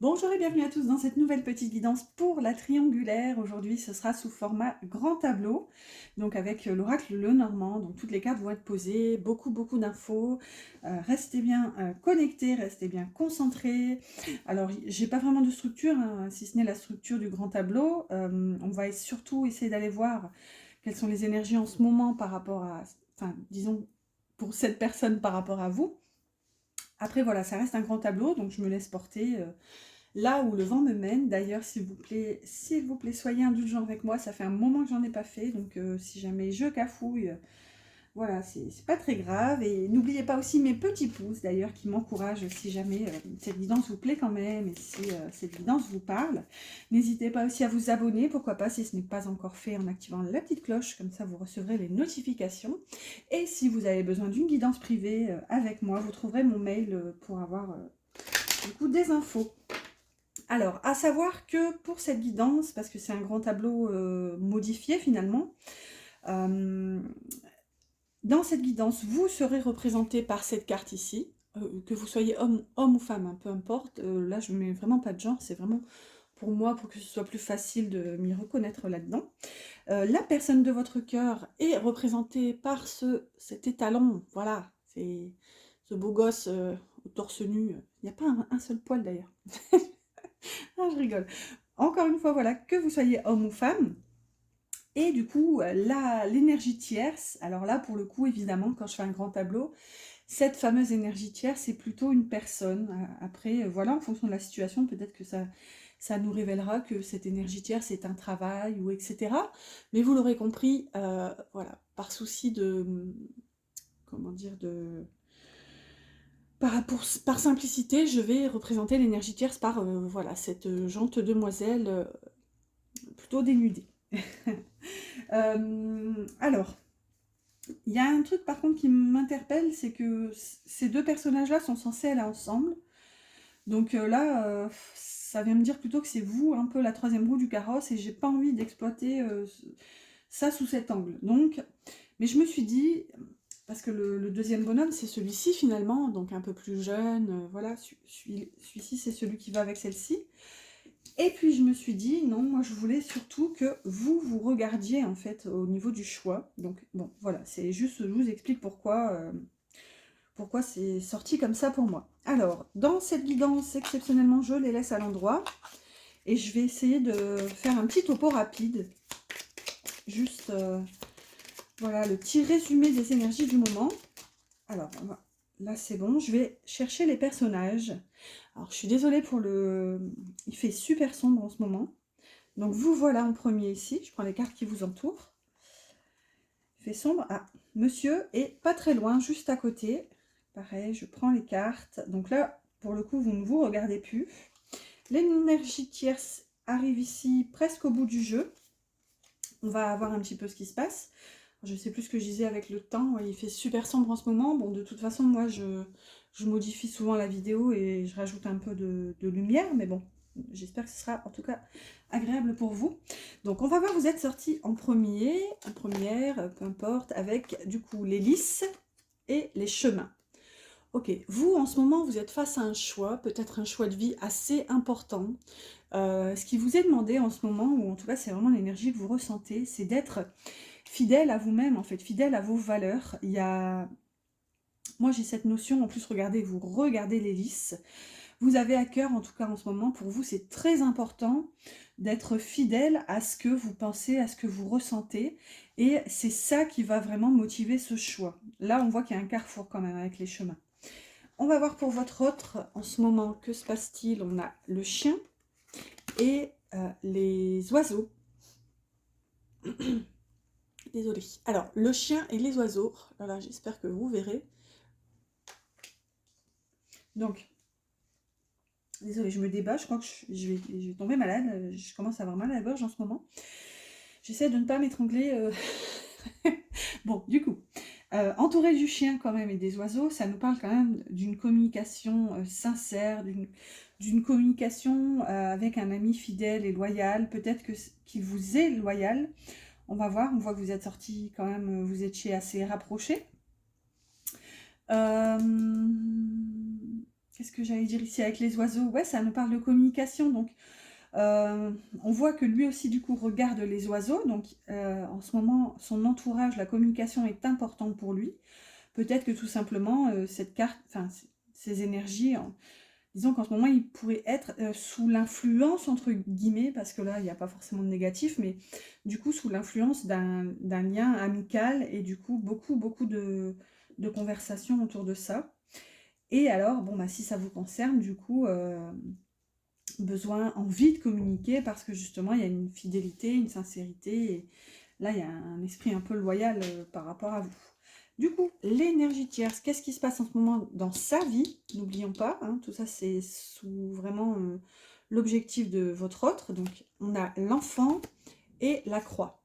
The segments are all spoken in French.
Bonjour et bienvenue à tous dans cette nouvelle petite guidance pour la triangulaire. Aujourd'hui, ce sera sous format grand tableau, donc avec l'oracle Lenormand. Donc toutes les cartes vont être posées, beaucoup d'infos. Restez bien connectés, restez bien concentrés. Alors, j'ai pas vraiment de structure, hein, si ce n'est la structure du grand tableau. On va surtout essayer d'aller voir quelles sont les énergies en ce moment par rapport à, enfin, disons, pour cette personne par rapport à vous. Après, voilà, ça reste un grand tableau, donc je me laisse porter là où le vent me mène. D'ailleurs, s'il vous plaît, soyez indulgents avec moi. Ça fait un moment que j'en ai pas fait, donc si jamais je cafouille, voilà, c'est pas très grave. Et n'oubliez pas aussi mes petits pouces, d'ailleurs, qui m'encouragent si jamais cette guidance vous plaît quand même, et si cette guidance vous parle. N'hésitez pas aussi à vous abonner, pourquoi pas, si ce n'est pas encore fait, en activant la petite cloche, comme ça vous recevrez les notifications. Et si vous avez besoin d'une guidance privée avec moi, vous trouverez mon mail pour avoir du coup des infos. Alors, à savoir que pour cette guidance, parce que c'est un grand tableau modifié finalement, euh, dans cette guidance, vous serez représenté par cette carte ici, que vous soyez homme ou femme, hein, peu importe. Là, je ne mets vraiment pas de genre, c'est vraiment pour moi, pour que ce soit plus facile de m'y reconnaître là-dedans. La personne de votre cœur est représentée par cet étalon, voilà, c'est ce beau gosse au torse nu. Il n'y a pas un seul poil d'ailleurs. Ah, je rigole. Encore une fois, voilà, que vous soyez homme ou femme. Et du coup, l'énergie tierce, alors là, pour le coup, évidemment, quand je fais un grand tableau, cette fameuse énergie tierce, c'est plutôt une personne. Après, voilà, en fonction de la situation, peut-être que ça nous révélera que cette énergie tierce est un travail, ou etc. Mais vous l'aurez compris, voilà, par souci de, comment dire, par simplicité, je vais représenter l'énergie tierce par, voilà, cette jante demoiselle plutôt dénudée. Alors, il y a un truc par contre qui m'interpelle, c'est que ces deux personnages-là sont censés aller ensemble. Donc là, ça vient me dire plutôt que c'est vous, un peu la troisième roue du carrosse, et j'ai pas envie d'exploiter ça sous cet angle. Donc, mais je me suis dit, parce que le deuxième bonhomme, c'est celui-ci finalement, donc un peu plus jeune, voilà, celui-ci c'est celui qui va avec celle-ci. Et puis je me suis dit, non, moi je voulais surtout que vous regardiez en fait au niveau du choix. Donc bon, voilà, c'est juste, je vous explique pourquoi c'est sorti comme ça pour moi. Alors, dans cette guidance, exceptionnellement, je les laisse à l'endroit. Et je vais essayer de faire un petit topo rapide. Juste, voilà, le petit résumé des énergies du moment. Alors, là c'est bon, je vais chercher les personnages. Alors, je suis désolée pour le... Il fait super sombre en ce moment. Donc vous voilà en premier ici, je prends les cartes qui vous entourent. Il fait sombre. Ah, monsieur est pas très loin, juste à côté. Pareil, je prends les cartes. Donc là, pour le coup, vous ne vous regardez plus. L'énergie tierce arrive ici presque au bout du jeu. On va voir un petit peu ce qui se passe. Je ne sais plus ce que je disais avec le temps. Il fait super sombre en ce moment. Bon, de toute façon, moi, je modifie souvent la vidéo et je rajoute un peu de lumière. Mais bon, j'espère que ce sera en tout cas agréable pour vous. Donc, on va voir, vous êtes sorti en premier, en première, peu importe, avec du coup les lys et les chemins. Ok, vous en ce moment, vous êtes face à un choix, peut-être un choix de vie assez important. Ce qui vous est demandé en ce moment, ou en tout cas c'est vraiment l'énergie que vous ressentez, c'est d'être fidèle à vous-même, en fait, fidèle à vos valeurs. Il y a... Moi j'ai cette notion, en plus regardez, vous regardez les lys, vous avez à cœur, en tout cas en ce moment, pour vous c'est très important d'être fidèle à ce que vous pensez, à ce que vous ressentez, et c'est ça qui va vraiment motiver ce choix. Là on voit qu'il y a un carrefour quand même avec les chemins. On va voir pour votre autre, en ce moment, que se passe-t-il? On a le chien et les oiseaux. Désolée. Alors, le chien et les oiseaux. Voilà, j'espère que vous verrez. Donc, désolée, je me débat. Je crois que je vais tomber malade. Je commence à avoir mal à la gorge en ce moment. J'essaie de ne pas m'étrangler. Bon, du coup, entouré du chien quand même et des oiseaux, ça nous parle quand même d'une communication sincère, d'une communication avec un ami fidèle et loyal. Peut-être qu'il vous est loyal. On va voir, on voit que vous êtes sortis quand même, vous étiez assez rapprochés. qu'est-ce que j'allais dire ici avec les oiseaux? Ouais, ça nous parle de communication, donc on voit que lui aussi, du coup, regarde les oiseaux. Donc, en ce moment, son entourage, la communication est importante pour lui. Peut-être que tout simplement, cette carte, enfin, ces énergies, disons qu'en ce moment, il pourrait être sous l'influence, entre guillemets, parce que là, il n'y a pas forcément de négatif, mais du coup, sous l'influence d'un lien amical et du coup, beaucoup de conversations autour de ça. Et alors, bon, bah, si ça vous concerne, du coup, besoin, envie de communiquer parce que justement il y a une fidélité, une sincérité et là il y a un esprit un peu loyal par rapport à vous. Du coup, l'énergie tierce, qu'est-ce qui se passe en ce moment dans sa vie? N'oublions pas, hein, tout ça c'est sous vraiment l'objectif de votre autre. Donc on a l'enfant et la croix.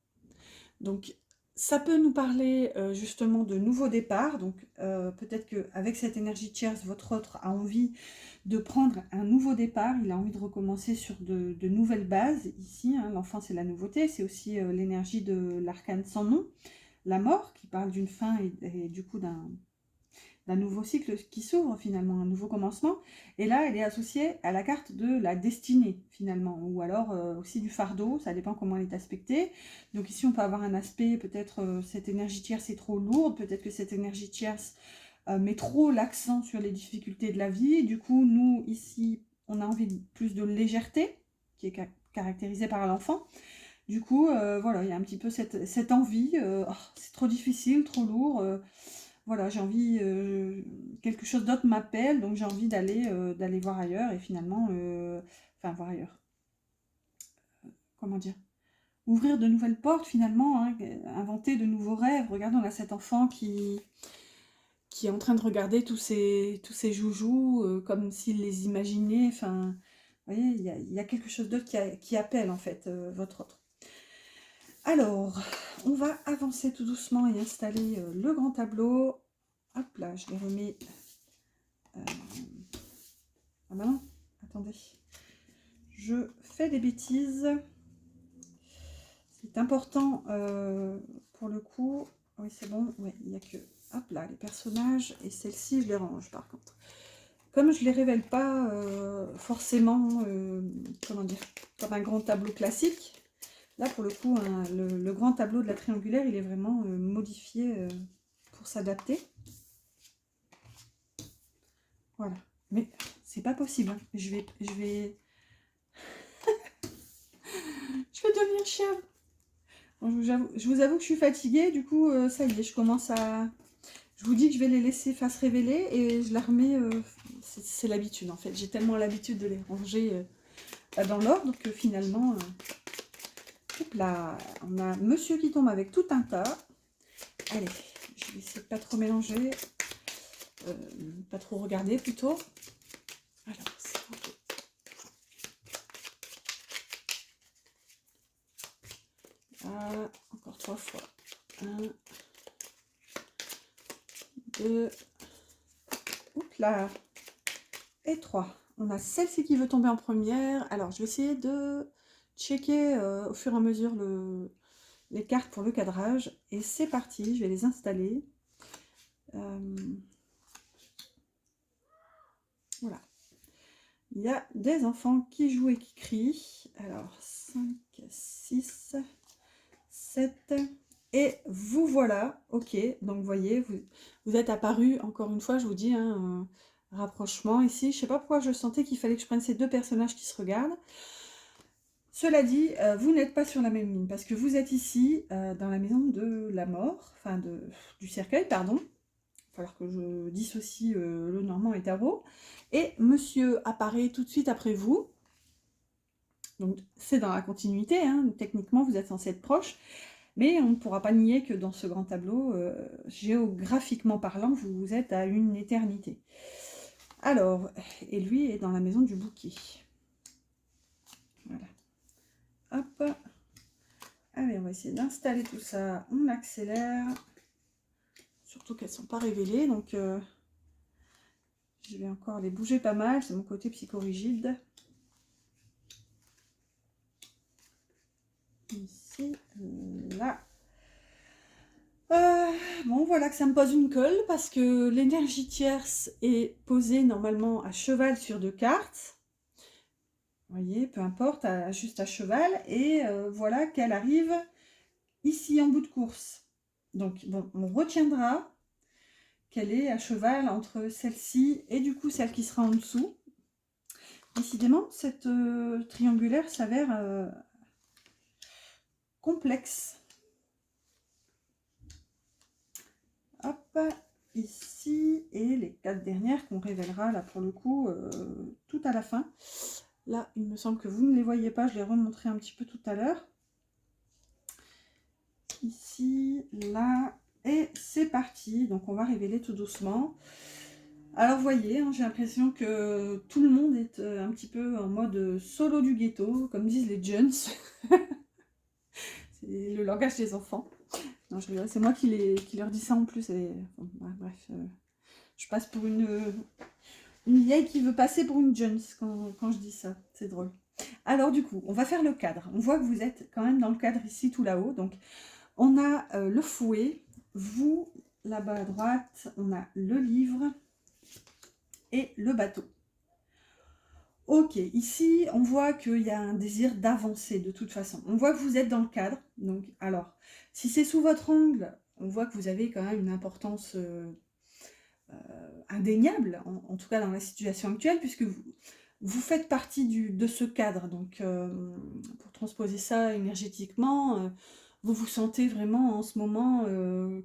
Donc ça peut nous parler justement de nouveaux départs. Donc peut-être qu'avec cette énergie tierce, votre autre a envie de prendre un nouveau départ, il a envie de recommencer sur de nouvelles bases. Ici, hein, l'enfant c'est la nouveauté, c'est aussi l'énergie de l'arcane sans nom, la mort, qui parle d'une fin et du coup d'un nouveau cycle qui s'ouvre finalement, un nouveau commencement. Et là, elle est associée à la carte de la destinée finalement, ou alors aussi du fardeau, ça dépend comment elle est aspectée. Donc ici, on peut avoir un aspect, peut-être cette énergie tierce est trop lourde, peut-être que cette énergie tierce met trop l'accent sur les difficultés de la vie. Du coup, nous, ici, on a envie de plus de légèreté, qui est caractérisée par l'enfant. Du coup, voilà, il y a un petit peu cette envie, oh, c'est trop difficile, trop lourd, voilà, j'ai envie, quelque chose d'autre m'appelle, donc j'ai envie d'aller voir ailleurs, et finalement, enfin, voir ailleurs, comment dire, ouvrir de nouvelles portes finalement, hein, inventer de nouveaux rêves. Regardez, on a cet enfant qui est en train de regarder tous ces joujoux comme s'il les imaginait. Enfin, vous voyez, il y a quelque chose d'autre qui appelle en fait votre autre. Alors, on va avancer tout doucement et installer le grand tableau. Hop là, je les remets. Ah bah non, attendez. Je fais des bêtises. C'est important pour le coup. Oui, c'est bon. Ouais, il n'y a que... Hop là, les personnages. Et celle-ci, je les range par contre. Comme je ne les révèle pas forcément, comment dire, comme un grand tableau classique, là pour le coup, hein, le grand tableau de la triangulaire, il est vraiment modifié pour s'adapter. Voilà. Mais c'est pas possible. Hein. Je vais je vais devenir chien. Bon, je vous avoue que je suis fatiguée. Du coup, ça y est, je commence à... Je vous dis que je vais les laisser face révélée et je la remets... c'est l'habitude en fait. J'ai tellement l'habitude de les ranger dans l'ordre que finalement... hop là, on a monsieur qui tombe avec tout un tas. Allez, je vais essayer de pas trop mélanger. Pas trop regarder plutôt. Alors, c'est ok. Ah, encore 3 fois. 1, 2, oups là, et 3. On a celle-ci qui veut tomber en première. Alors, je vais essayer de checker au fur et à mesure les cartes pour le cadrage. Et c'est parti, je vais les installer. Voilà. Il y a des enfants qui jouent et qui crient. Alors, 5, 6, 7... Et vous voilà, ok, donc vous voyez, vous êtes apparu, encore une fois, je vous dis, hein, rapprochement ici. Je sais pas pourquoi je sentais qu'il fallait que je prenne ces deux personnages qui se regardent. Cela dit, vous n'êtes pas sur la même ligne, parce que vous êtes ici, dans la maison de la mort, enfin du cercueil, pardon. Il va falloir que je dissocie le Normand et Tarot. Et monsieur apparaît tout de suite après vous. Donc c'est dans la continuité, hein. Techniquement vous êtes censé être proche. Mais on ne pourra pas nier que dans ce grand tableau, géographiquement parlant, vous êtes à une éternité. Alors, et lui est dans la maison du bouquet. Voilà. Hop. Allez, on va essayer d'installer tout ça. On accélère. Surtout qu'elles ne sont pas révélées, donc je vais encore les bouger pas mal. C'est mon côté psychorigide. Ici, là. Bon, voilà que ça me pose une colle parce que l'énergie tierce est posée normalement à cheval sur 2 cartes. Vous voyez, peu importe, juste à cheval. Et voilà qu'elle arrive ici en bout de course. Donc, bon, on retiendra qu'elle est à cheval entre celle-ci et du coup celle qui sera en dessous. Décidément, cette triangulaire s'avère complexe. Hop, ici, et les 4 dernières qu'on révélera là pour le coup tout à la fin. Là, il me semble que vous ne les voyez pas, je les remontrerai un petit peu tout à l'heure. Ici, là, et c'est parti. Donc on va révéler tout doucement. Alors vous voyez, hein, j'ai l'impression que tout le monde est un petit peu en mode solo du ghetto, comme disent les jeunes. C'est le langage des enfants. Non, c'est moi qui leur dis ça en plus. Et, bon, bref, je passe pour une vieille qui veut passer pour une jeune quand je dis ça. C'est drôle. Alors du coup, on va faire le cadre. On voit que vous êtes quand même dans le cadre ici, tout là-haut. Donc, on a le fouet. Vous, là-bas à droite, on a le livre et le bateau. Ok, ici, on voit qu'il y a un désir d'avancer de toute façon. On voit que vous êtes dans le cadre. Donc, alors, si c'est sous votre angle, on voit que vous avez quand même une importance indéniable, en tout cas dans la situation actuelle, puisque vous faites partie de ce cadre. Donc, pour transposer ça énergétiquement, vous vous sentez vraiment en ce moment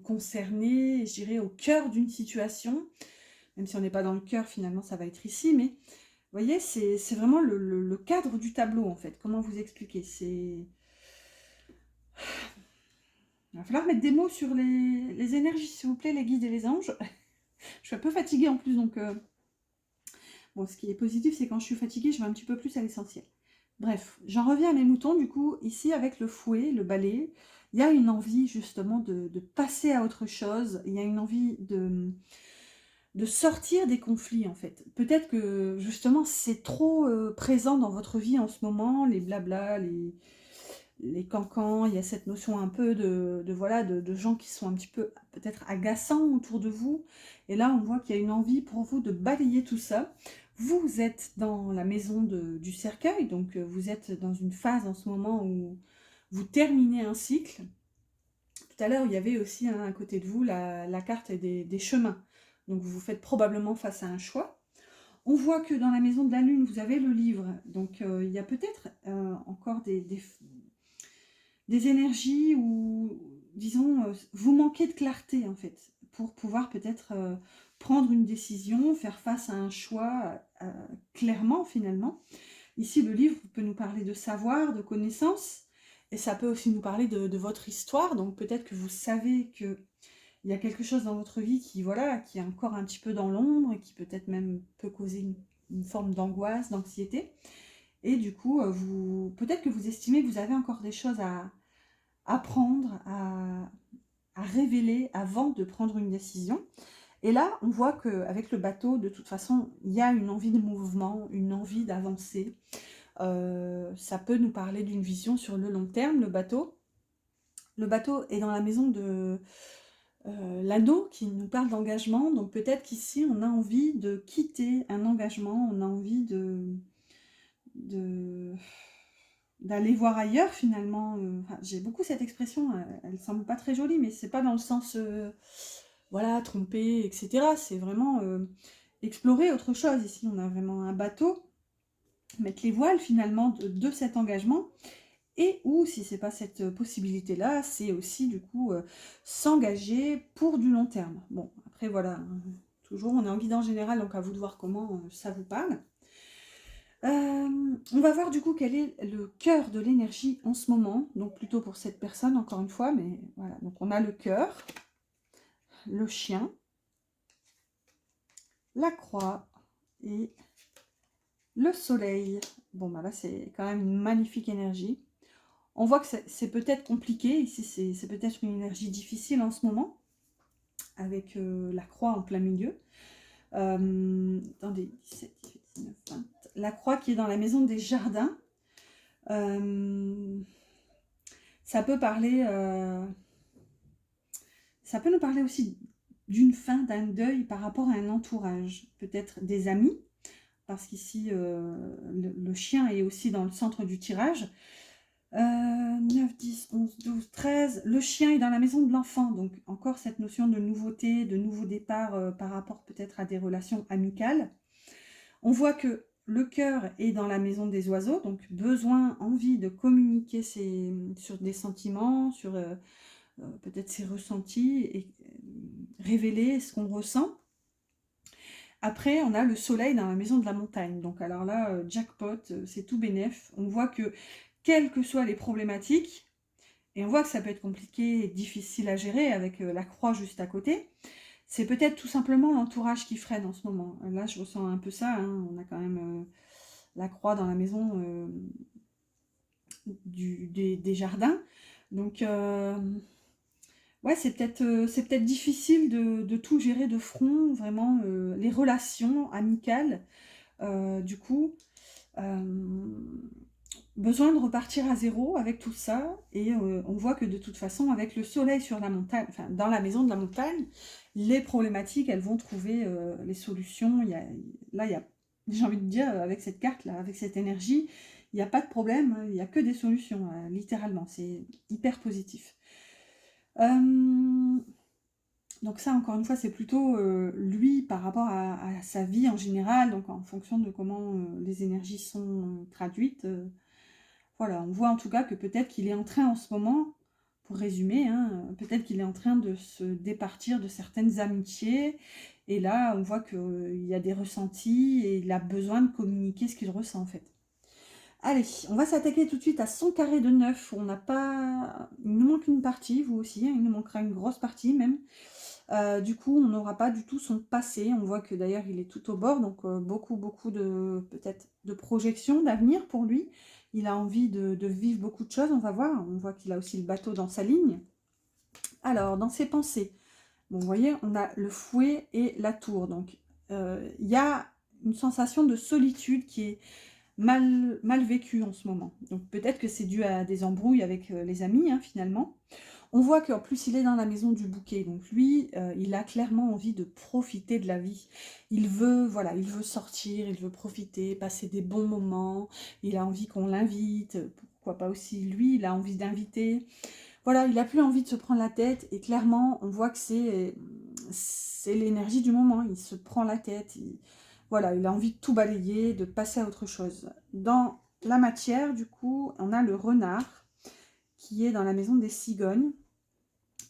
concerné, je dirais, au cœur d'une situation. Même si on n'est pas dans le cœur, finalement, ça va être ici, mais... Vous voyez, c'est vraiment le cadre du tableau, en fait. Comment vous expliquer? Il va falloir mettre des mots sur les énergies, s'il vous plaît, les guides et les anges. Je suis un peu fatiguée en plus, donc... Bon, ce qui est positif, c'est quand je suis fatiguée, je vais un petit peu plus à l'essentiel. Bref, j'en reviens à mes moutons, du coup, ici, avec le fouet, le balai, il y a une envie, justement, de passer à autre chose. Il y a une envie de sortir des conflits, en fait. Peut-être que, justement, c'est trop présent dans votre vie en ce moment, les blablas, les cancans, il y a cette notion un peu voilà, de gens qui sont un petit peu, peut-être, agaçants autour de vous. Et là, on voit qu'il y a une envie pour vous de balayer tout ça. Vous êtes dans la maison du cercueil, donc vous êtes dans une phase en ce moment où vous terminez un cycle. Tout à l'heure, il y avait aussi à côté de vous la carte des chemins. Donc vous faites probablement face à un choix. On voit que dans la maison de la lune, vous avez le livre. Donc il y a peut-être encore des énergies où, disons, vous manquez de clarté en fait, pour pouvoir peut-être prendre une décision, faire face à un choix clairement finalement. Ici, le livre peut nous parler de savoir, de connaissance, et ça peut aussi nous parler de votre histoire. Donc peut-être que vous savez que il y a quelque chose dans votre vie qui, voilà, qui est encore un petit peu dans l'ombre et qui peut-être même peut causer une forme d'angoisse, d'anxiété. Et du coup, peut-être que vous estimez que vous avez encore des choses à apprendre, à révéler avant de prendre une décision. Et là, on voit qu'avec le bateau, de toute façon, il y a une envie de mouvement, une envie d'avancer. Ça peut nous parler d'une vision sur le long terme, le bateau. Le bateau est dans la maison de l'anneau qui nous parle d'engagement. Donc peut-être qu'ici, on a envie de quitter un engagement, on a envie d'aller voir ailleurs finalement. Enfin, j'ai beaucoup cette expression, elle semble pas très jolie, mais c'est pas dans le sens voilà, tromper, etc. C'est vraiment explorer autre chose. Ici, on a vraiment un bateau, mettre les voiles finalement de cet engagement. Et ou si c'est pas cette possibilité-là, c'est aussi du coup s'engager pour du long terme. Bon, après voilà, hein, toujours on est en guidance générale, donc à vous de voir comment ça vous parle. On va voir du coup quel est le cœur de l'énergie en ce moment, donc plutôt pour cette personne encore une fois, mais voilà, donc on a le cœur, le chien, la croix et le soleil. Bon bah là c'est quand même une magnifique énergie. On voit que c'est peut-être compliqué, ici c'est peut-être une énergie difficile en ce moment, avec la croix en plein milieu. Attendez, 17, 18, 19, 20. La croix qui est dans la maison des jardins. Ça peut parler ça peut nous parler aussi d'une fin, d'un deuil par rapport à un entourage, peut-être des amis, parce qu'ici, le chien est aussi dans le centre du tirage. 9, 10, 11, 12, 13. Le chien est dans la maison de l'enfant, donc encore cette notion de nouveauté, de nouveau départ par rapport peut-être à des relations amicales. On voit que le cœur est dans la maison des oiseaux, donc besoin, envie de communiquer sur des sentiments, sur peut-être ses ressentis et révéler ce qu'on ressent. Après, on a le soleil dans la maison de la montagne. Donc alors là, jackpot, c'est tout bénef. On voit que, quelles que soient les problématiques, et on voit que ça peut être compliqué et difficile à gérer avec la croix juste à côté, c'est peut-être tout simplement l'entourage qui freine en ce moment. Là, je ressens un peu ça, hein. On a quand même la croix dans la maison des jardins. Donc, ouais, c'est peut-être difficile de tout gérer de front, vraiment, les relations amicales. Du coup, besoin de repartir à zéro avec tout ça. Et on voit que de toute façon, avec le soleil sur la montagne, enfin, dans la maison de la montagne, les problématiques, elles vont trouver les solutions. Là, j'ai envie de dire, avec cette carte-là, avec cette énergie, il n'y a pas de problème, il n'y a que des solutions, littéralement. C'est hyper positif. Donc ça, encore une fois, c'est plutôt lui par rapport à sa vie en général, donc en fonction de comment les énergies sont traduites. Voilà, on voit en tout cas que peut-être qu'il est en train en ce moment, pour résumer, hein, peut-être qu'il est en train de se départir de certaines amitiés. Et là, on voit qu'il y a des ressentis et il a besoin de communiquer ce qu'il ressent en fait. Allez, on va s'attaquer tout de suite à son carré de 9. On n'a pas... Il nous manque une partie, vous aussi, hein, il nous manquera une grosse partie même. Du coup, on n'aura pas du tout son passé. On voit que d'ailleurs, il est tout au bord, donc beaucoup de peut-être de projections d'avenir pour lui. Il a envie de vivre beaucoup de choses, on va voir. On voit qu'il a aussi le bateau dans sa ligne. Alors, dans ses pensées, bon, vous voyez, on a le fouet et la tour. Donc, il y a une sensation de solitude qui est mal vécue en ce moment. Donc, peut-être que c'est dû à des embrouilles avec les amis, hein, finalement. On voit qu'en plus, il est dans la maison du bouquet. Donc lui, il a clairement envie de profiter de la vie. Il veut, voilà, il veut sortir, il veut profiter, passer des bons moments. Il a envie qu'on l'invite. Pourquoi pas aussi lui, il a envie d'inviter. Voilà, il n'a plus envie de se prendre la tête. Et clairement, on voit que c'est l'énergie du moment. Il se prend la tête. Voilà, il a envie de tout balayer, de passer à autre chose. Dans la matière, du coup, on a le renard qui est dans la maison des cigognes.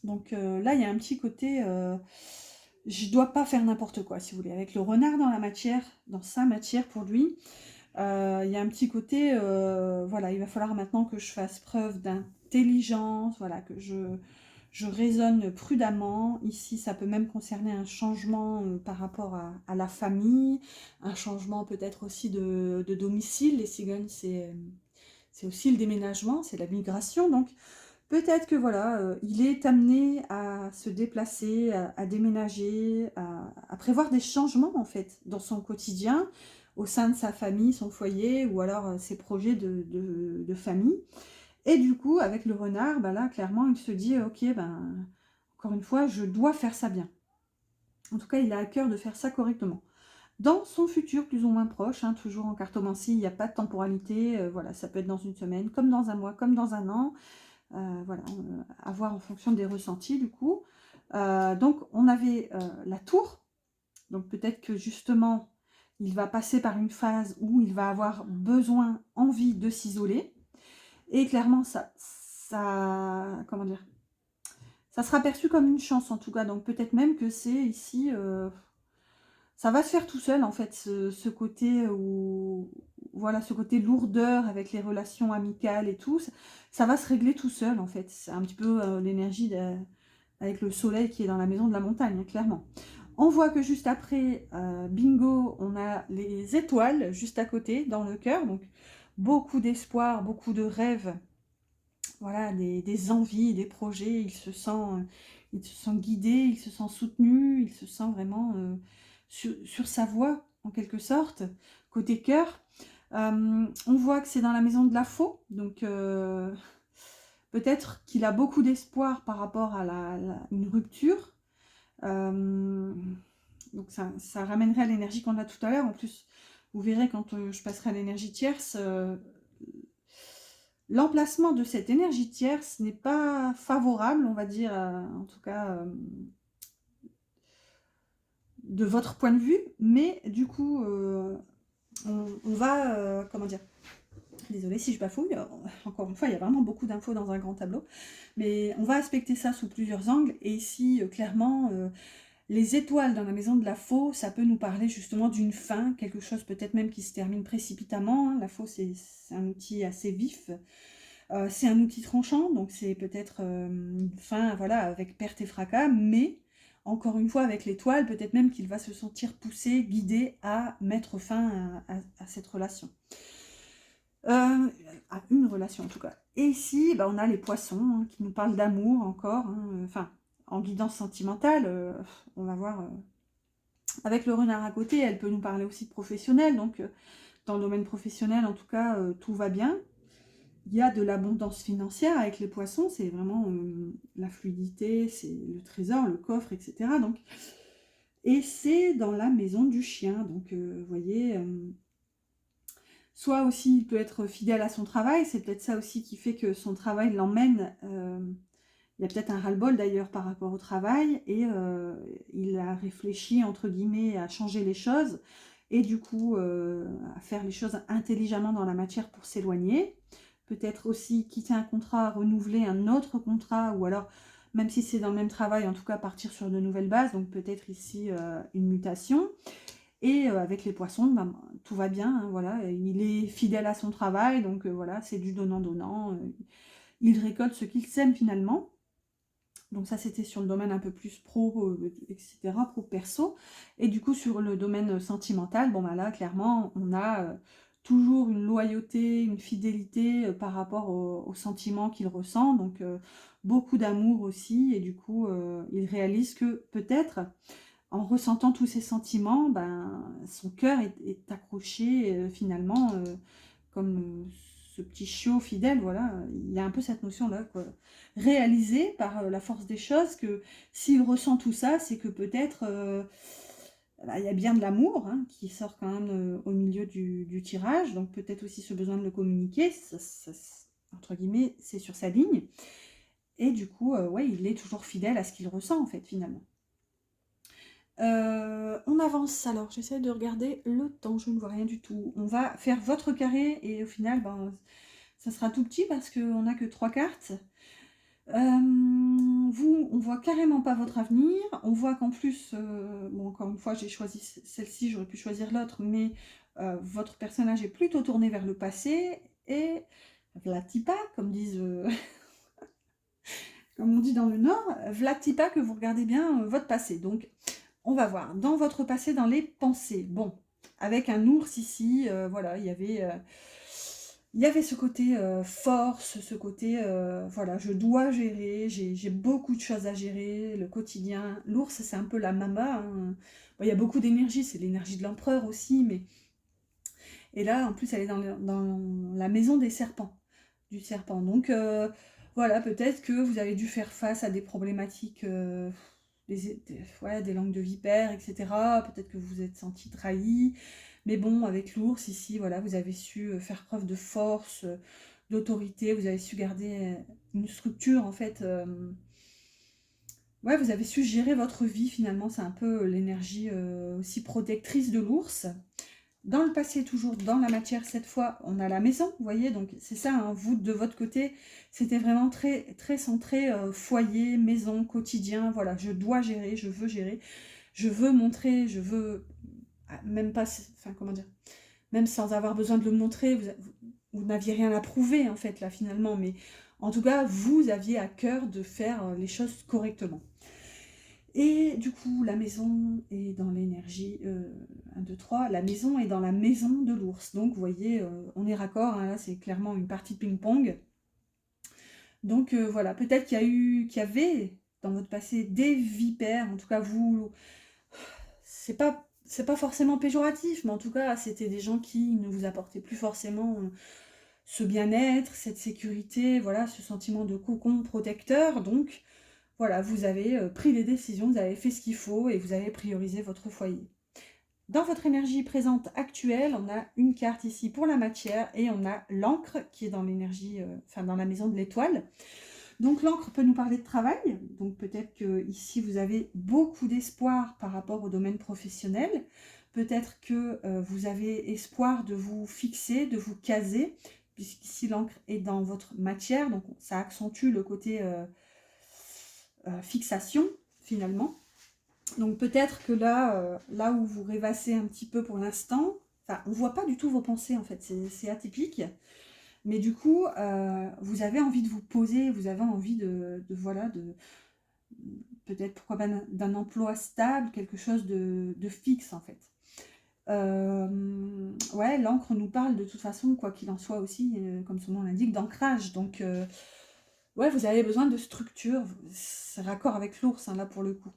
Donc là, il y a un petit côté, je dois pas faire n'importe quoi, si vous voulez. Avec le renard dans la matière, dans sa matière pour lui, il y a un petit côté, voilà, il va falloir maintenant que je fasse preuve d'intelligence, voilà, que je raisonne prudemment. Ici, ça peut même concerner un changement par rapport à la famille, un changement peut-être aussi de domicile. Les cigognes, c'est aussi le déménagement, c'est la migration, donc peut-être que voilà, il est amené à se déplacer, à déménager, à prévoir des changements en fait dans son quotidien, au sein de sa famille, son foyer, ou alors ses projets de famille. Et du coup, avec le renard, bah là, clairement, il se dit, ok, ben, encore une fois, je dois faire ça bien. En tout cas, il a à cœur de faire ça correctement. Dans son futur, plus ou moins proche, hein, toujours en cartomancie, il n'y a pas de temporalité, voilà, ça peut être dans une semaine, comme dans un mois, comme dans un an. Voilà, à voir en fonction des ressentis du coup. Donc on avait la tour, donc peut-être que justement il va passer par une phase où il va avoir besoin, envie de s'isoler, et clairement comment dire, ça sera perçu comme une chance en tout cas, donc peut-être même que c'est ici, ça va se faire tout seul en fait, ce côté où, voilà, ce côté lourdeur avec les relations amicales et tout, ça va se régler tout seul en fait. C'est un petit peu l'énergie avec le soleil qui est dans la maison de la montagne, hein, clairement. On voit que juste après, bingo, on a les étoiles juste à côté, dans le cœur, donc beaucoup d'espoir, beaucoup de rêves, voilà, des envies, des projets. Il se sent guidé, il se sent soutenu, il se sent vraiment sur sa voie, en quelque sorte, côté cœur. On voit que c'est dans la maison de la faux, donc peut-être qu'il a beaucoup d'espoir par rapport à une rupture. Donc ça ramènerait à l'énergie qu'on a tout à l'heure. En plus, vous verrez quand je passerai à l'énergie tierce, l'emplacement de cette énergie tierce n'est pas favorable, on va dire, en tout cas de votre point de vue, mais du coup, on va, comment dire, désolée si je bafouille, encore une fois, il y a vraiment beaucoup d'infos dans un grand tableau, mais on va aspecter ça sous plusieurs angles, et ici, clairement, les étoiles dans la maison de la faux, ça peut nous parler justement d'une fin, quelque chose peut-être même qui se termine précipitamment, hein. La faux, c'est un outil assez vif, c'est un outil tranchant, donc c'est peut-être une fin, voilà, avec perte et fracas, mais encore une fois, avec l'étoile, peut-être même qu'il va se sentir poussé, guidé à mettre fin à cette relation. À une relation en tout cas. Et ici, bah, on a les poissons hein, qui nous parlent d'amour encore, hein, enfin, en guidance sentimentale, on va voir, avec le renard à côté, elle peut nous parler aussi de professionnel, donc dans le domaine professionnel, en tout cas, tout va bien. Il y a de l'abondance financière avec les poissons, c'est vraiment la fluidité, c'est le trésor, le coffre, etc. Donc, et c'est dans la maison du chien, donc vous voyez, soit aussi il peut être fidèle à son travail, c'est peut-être ça aussi qui fait que son travail l'emmène, il y a peut-être un ras-le-bol d'ailleurs par rapport au travail, et il a réfléchi, entre guillemets, à changer les choses, et du coup à faire les choses intelligemment dans la matière pour s'éloigner. Peut-être aussi quitter un contrat, renouveler un autre contrat, ou alors, même si c'est dans le même travail, en tout cas partir sur de nouvelles bases, donc peut-être ici une mutation. Et avec les poissons, ben, tout va bien, hein, voilà, il est fidèle à son travail, donc voilà, c'est du donnant-donnant, il récolte ce qu'il sème finalement. Donc ça, c'était sur le domaine un peu plus pro, etc., pro-perso. Et du coup, sur le domaine sentimental, bon ben là, clairement, on a toujours une loyauté, une fidélité par rapport aux sentiments qu'il ressent. Donc beaucoup d'amour aussi. Et du coup, il réalise que peut-être, en ressentant tous ces sentiments, ben, son cœur est accroché finalement comme ce petit chiot fidèle, voilà, il y a un peu cette notion-là, quoi. Réaliser par la force des choses que s'il ressent tout ça, c'est que peut-être bah, il y a bien de l'amour hein, qui sort quand même au milieu du tirage, donc peut-être aussi ce besoin de le communiquer, entre guillemets, c'est sur sa ligne, et du coup, ouais, il est toujours fidèle à ce qu'il ressent, en fait, finalement. On avance, alors j'essaie de regarder le temps, je ne vois rien du tout. On va faire votre carré et au final, ben, ça sera tout petit parce qu'on n'a que 3 cartes. Vous, on voit carrément pas votre avenir. On voit qu'en plus, bon, encore une fois, j'ai choisi celle-ci, j'aurais pu choisir l'autre, mais votre personnage est plutôt tourné vers le passé et vlatipa, comme disent, comme on dit dans le Nord, vlatipa que vous regardez bien votre passé. Donc, on va voir, dans votre passé, dans les pensées. Bon, avec un ours ici, voilà, il y avait ce côté force, ce côté, voilà, je dois gérer, j'ai beaucoup de choses à gérer, le quotidien. L'ours, c'est un peu la mama, hein. Bon, il y a beaucoup d'énergie, c'est l'énergie de l'empereur aussi, mais... Et là, en plus, elle est dans la maison des serpents, du serpent. Donc, voilà, peut-être que vous avez dû faire face à des problématiques... ouais, des langues de vipère, etc. Peut-être que vous vous êtes senti trahi. Mais bon, avec l'ours, ici, voilà, vous avez su faire preuve de force, d'autorité. Vous avez su garder une structure, en fait. Ouais, vous avez su gérer votre vie, finalement. C'est un peu l'énergie aussi protectrice de l'ours. Dans le passé, toujours dans la matière, cette fois, on a la maison, vous voyez, donc c'est ça, hein, vous, de votre côté, c'était vraiment très, très centré foyer, maison, quotidien, voilà, je dois gérer, je veux montrer, je veux, même pas, enfin, comment dire, même sans avoir besoin de le montrer, vous n'aviez rien à prouver, en fait, là, finalement, mais en tout cas, vous aviez à cœur de faire les choses correctement. Et du coup, la maison est dans l'énergie 1, 2, 3. La maison est dans la maison de l'ours. Donc, vous voyez, on est raccord. Hein, là, c'est clairement une partie de ping-pong. Donc, voilà. Peut-être qu'il y avait dans votre passé des vipères. En tout cas, vous... C'est pas forcément péjoratif, mais en tout cas, c'était des gens qui ne vous apportaient plus forcément ce bien-être, cette sécurité, voilà, ce sentiment de cocon protecteur. Donc, voilà, vous avez pris les décisions, vous avez fait ce qu'il faut et vous avez priorisé votre foyer. Dans votre énergie présente actuelle, on a une carte ici pour la matière et on a l'encre qui est dans l'énergie, enfin dans la maison de l'étoile. Donc l'encre peut nous parler de travail, donc peut-être que ici vous avez beaucoup d'espoir par rapport au domaine professionnel, peut-être que vous avez espoir de vous fixer, de vous caser, puisqu'ici l'encre est dans votre matière, donc ça accentue le côté fixation finalement. Donc peut-être que là, là où vous rêvassez un petit peu pour l'instant, enfin on ne voit pas du tout vos pensées en fait, c'est atypique. Mais du coup, vous avez envie de vous poser, vous avez envie voilà, peut-être pourquoi pas d'un emploi stable, quelque chose de fixe en fait. Ouais, l'encre nous parle de toute façon, quoi qu'il en soit aussi, comme son nom l'indique, d'ancrage. Donc, ouais, vous avez besoin de structure. C'est raccord avec l'ours, hein, là pour le coup.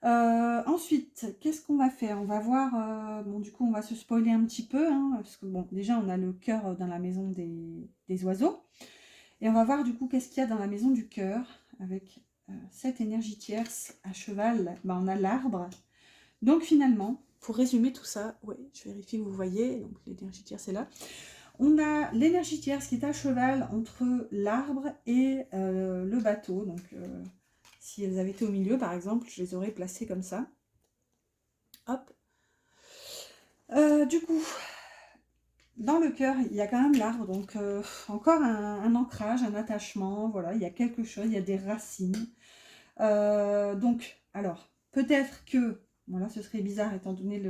Ensuite, qu'est-ce qu'on va faire? On va voir, bon du coup on va se spoiler un petit peu, hein, parce que bon, déjà on a le cœur dans la maison des oiseaux, et on va voir du coup qu'est-ce qu'il y a dans la maison du cœur, avec cette énergie tierce à cheval, ben, on a l'arbre. Donc finalement, pour résumer tout ça, ouais, je vérifie que vous voyez, donc l'énergie tierce est là, on a l'énergie tierce qui est à cheval entre l'arbre et le bateau, donc... si elles avaient été au milieu, par exemple, je les aurais placées comme ça. Hop. Du coup, dans le cœur, il y a quand même l'arbre. Donc, encore un ancrage, un attachement. Voilà, il y a quelque chose, il y a des racines. Donc, alors, peut-être que... Voilà, ce serait bizarre étant donné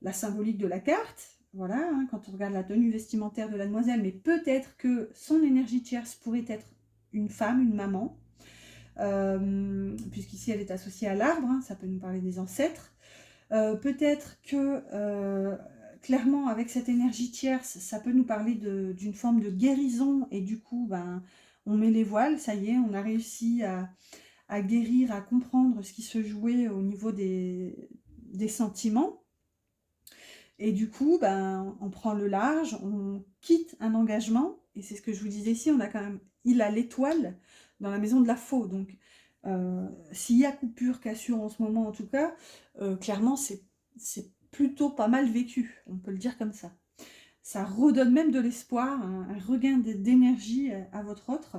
la symbolique de la carte. Voilà, hein, quand on regarde la tenue vestimentaire de la demoiselle. Mais peut-être que son énergie tierce pourrait être une femme, une maman. Puisqu'ici elle est associée à l'arbre, hein, ça peut nous parler des ancêtres. Peut-être que clairement avec cette énergie tierce, ça peut nous parler d'une forme de guérison et du coup ben, on met les voiles, ça y est, on a réussi à guérir, à comprendre ce qui se jouait au niveau des sentiments. Et du coup, ben, on prend le large, on quitte un engagement, et c'est ce que je vous disais ici, on a quand même, il a l'étoile dans la maison de la faux, donc s'il y a coupure, cassure en ce moment en tout cas, clairement c'est plutôt pas mal vécu, on peut le dire comme ça. Ça redonne même de l'espoir, un regain d'énergie à votre autre.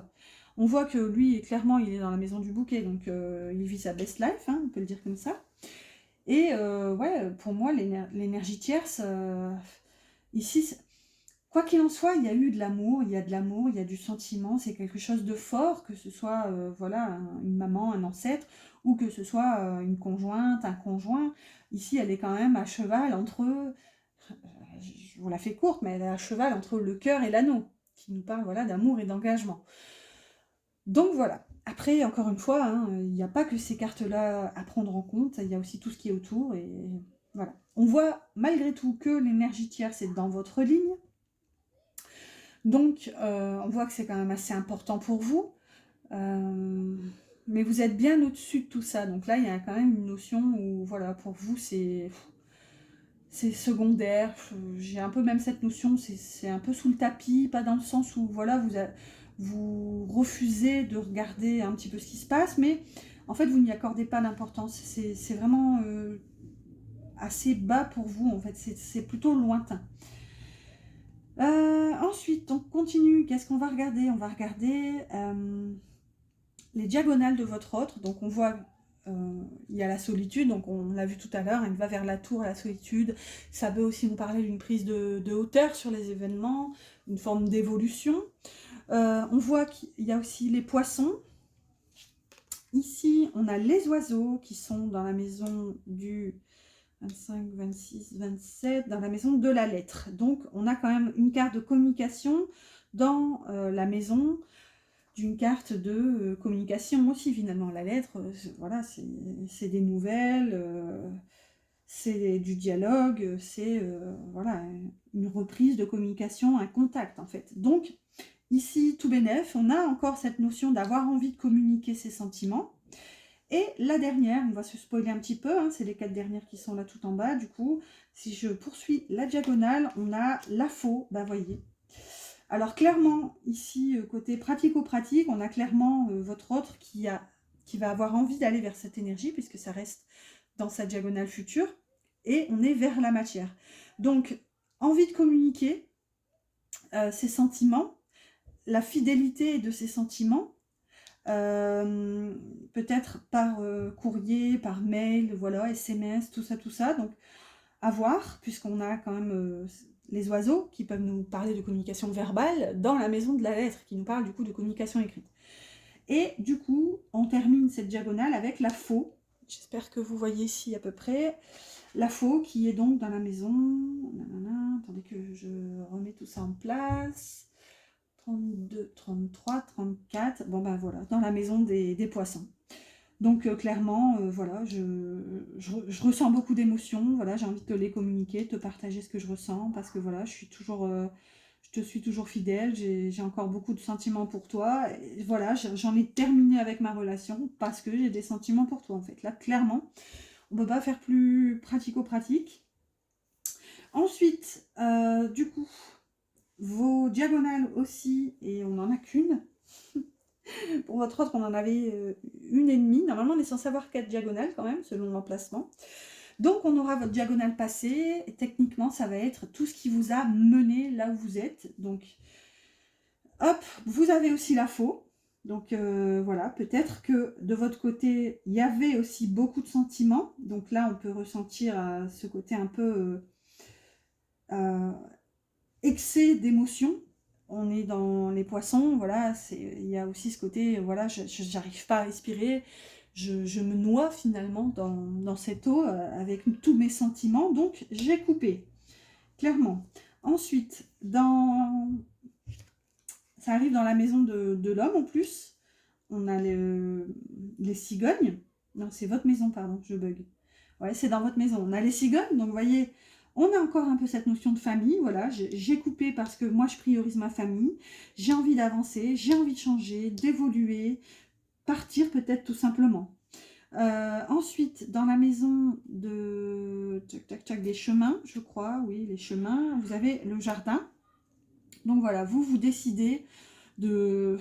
On voit que lui, clairement, il est dans la maison du bouquet, donc il vit sa best life, hein, on peut le dire comme ça. Et ouais, pour moi, l'énergie tierce, ici, quoi qu'il en soit, il y a eu de l'amour, il y a de l'amour, il y a du sentiment, c'est quelque chose de fort, que ce soit voilà, une maman, un ancêtre, ou que ce soit une conjointe, un conjoint. Ici, elle est quand même à cheval entre, je vous la fais courte, mais elle est à cheval entre le cœur et l'anneau, qui nous parle voilà, d'amour et d'engagement. Donc voilà. Après, encore une fois, hein, il n'y a pas que ces cartes-là à prendre en compte, il y a aussi tout ce qui est autour. Et voilà. On voit malgré tout que l'énergie tierce est dans votre ligne. Donc, on voit que c'est quand même assez important pour vous. Mais vous êtes bien au-dessus de tout ça. Donc là, il y a quand même une notion où, voilà, pour vous, c'est secondaire. J'ai un peu même cette notion, c'est un peu sous le tapis, pas dans le sens où, voilà, vous refusez de regarder un petit peu ce qui se passe, mais en fait, vous n'y accordez pas d'importance. C'est vraiment assez bas pour vous, en fait. C'est plutôt lointain. Ensuite, on continue. Qu'est-ce qu'on va regarder? On va regarder les diagonales de votre autre. Donc, on voit, il y a la solitude. Donc, on l'a vu tout à l'heure. Elle va vers la tour, la solitude. Ça peut aussi nous parler d'une prise de hauteur sur les événements, une forme d'évolution. On voit qu'il y a aussi les poissons. Ici, on a les oiseaux qui sont dans la maison du 25, 26, 27, dans la maison de la lettre. Donc, on a quand même une carte de communication dans la maison d'une carte de communication aussi, finalement. La lettre, voilà, c'est des nouvelles, c'est du dialogue, c'est voilà, une reprise de communication, un contact, en fait. Donc, ici, tout bénef, on a encore cette notion d'avoir envie de communiquer ses sentiments. Et la dernière, on va se spoiler un petit peu, hein, c'est les 4 dernières qui sont là tout en bas. Du coup, si je poursuis la diagonale, on a la faux, bah voyez. Alors clairement, ici, côté pratico-pratique, on a clairement votre autre qui va avoir envie d'aller vers cette énergie, puisque ça reste dans sa diagonale future, et on est vers la matière. Donc, envie de communiquer ses sentiments, la fidélité de ses sentiments, peut-être par courrier, par mail, voilà, SMS, tout ça. Donc, à voir, puisqu'on a quand même les oiseaux qui peuvent nous parler de communication verbale dans la maison de la lettre, qui nous parle du coup de communication écrite. Et du coup, on termine cette diagonale avec la faux. J'espère que vous voyez ici à peu près. La faux qui est donc dans la maison. Nanana, attendez que je remets tout ça en place. 32, 33, 34. Bon ben voilà, dans la maison des poissons. Donc clairement, voilà, je ressens beaucoup d'émotions. Voilà, j'ai envie de te les communiquer, de te partager ce que je ressens, parce que voilà, je te suis toujours fidèle. J'ai encore beaucoup de sentiments pour toi. Et voilà, j'en ai terminé avec ma relation parce que j'ai des sentiments pour toi en fait. Là, clairement, on ne peut pas faire plus pratico-pratique. Ensuite, du coup, vos diagonales aussi, et on n'en a qu'une. Pour votre autre, on en avait une et demie. Normalement, on est censé avoir 4 diagonales quand même, selon l'emplacement. Donc, on aura votre diagonale passée. Et techniquement, ça va être tout ce qui vous a mené là où vous êtes. Donc, hop, vous avez aussi la faux. Donc, voilà, peut-être que de votre côté, il y avait aussi beaucoup de sentiments. Donc là, on peut ressentir ce côté un peu excès d'émotions. On est dans les poissons, voilà, il y a aussi ce côté, voilà, j'arrive pas à respirer, je me noie finalement dans cette eau avec tous mes sentiments, donc j'ai coupé, clairement. Ensuite, ça arrive dans la maison de l'homme en plus, on a les cigognes, non c'est votre maison, pardon, je bug. Ouais, c'est dans votre maison, on a les cigognes, donc vous voyez, on a encore un peu cette notion de famille, voilà, j'ai coupé parce que moi je priorise ma famille, j'ai envie d'avancer, j'ai envie de changer, d'évoluer, partir peut-être tout simplement. Ensuite, dans la maison des chemins, je crois, oui, les chemins, vous avez le jardin. Donc voilà, vous décidez de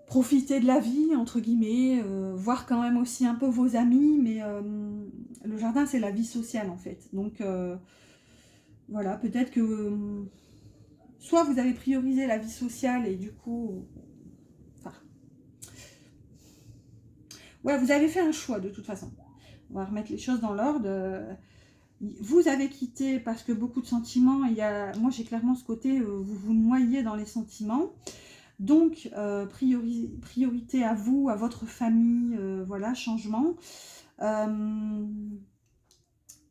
profiter de la vie, entre guillemets, voir quand même aussi un peu vos amis, mais le jardin, c'est la vie sociale, en fait. Donc, voilà, peut-être que soit vous avez priorisé la vie sociale et du coup... Enfin, ouais, vous avez fait un choix, de toute façon. On va remettre les choses dans l'ordre. Vous avez quitté parce que beaucoup de sentiments, moi j'ai clairement ce côté, vous vous noyez dans les sentiments. Donc, priorité à vous, à votre famille, voilà, changement.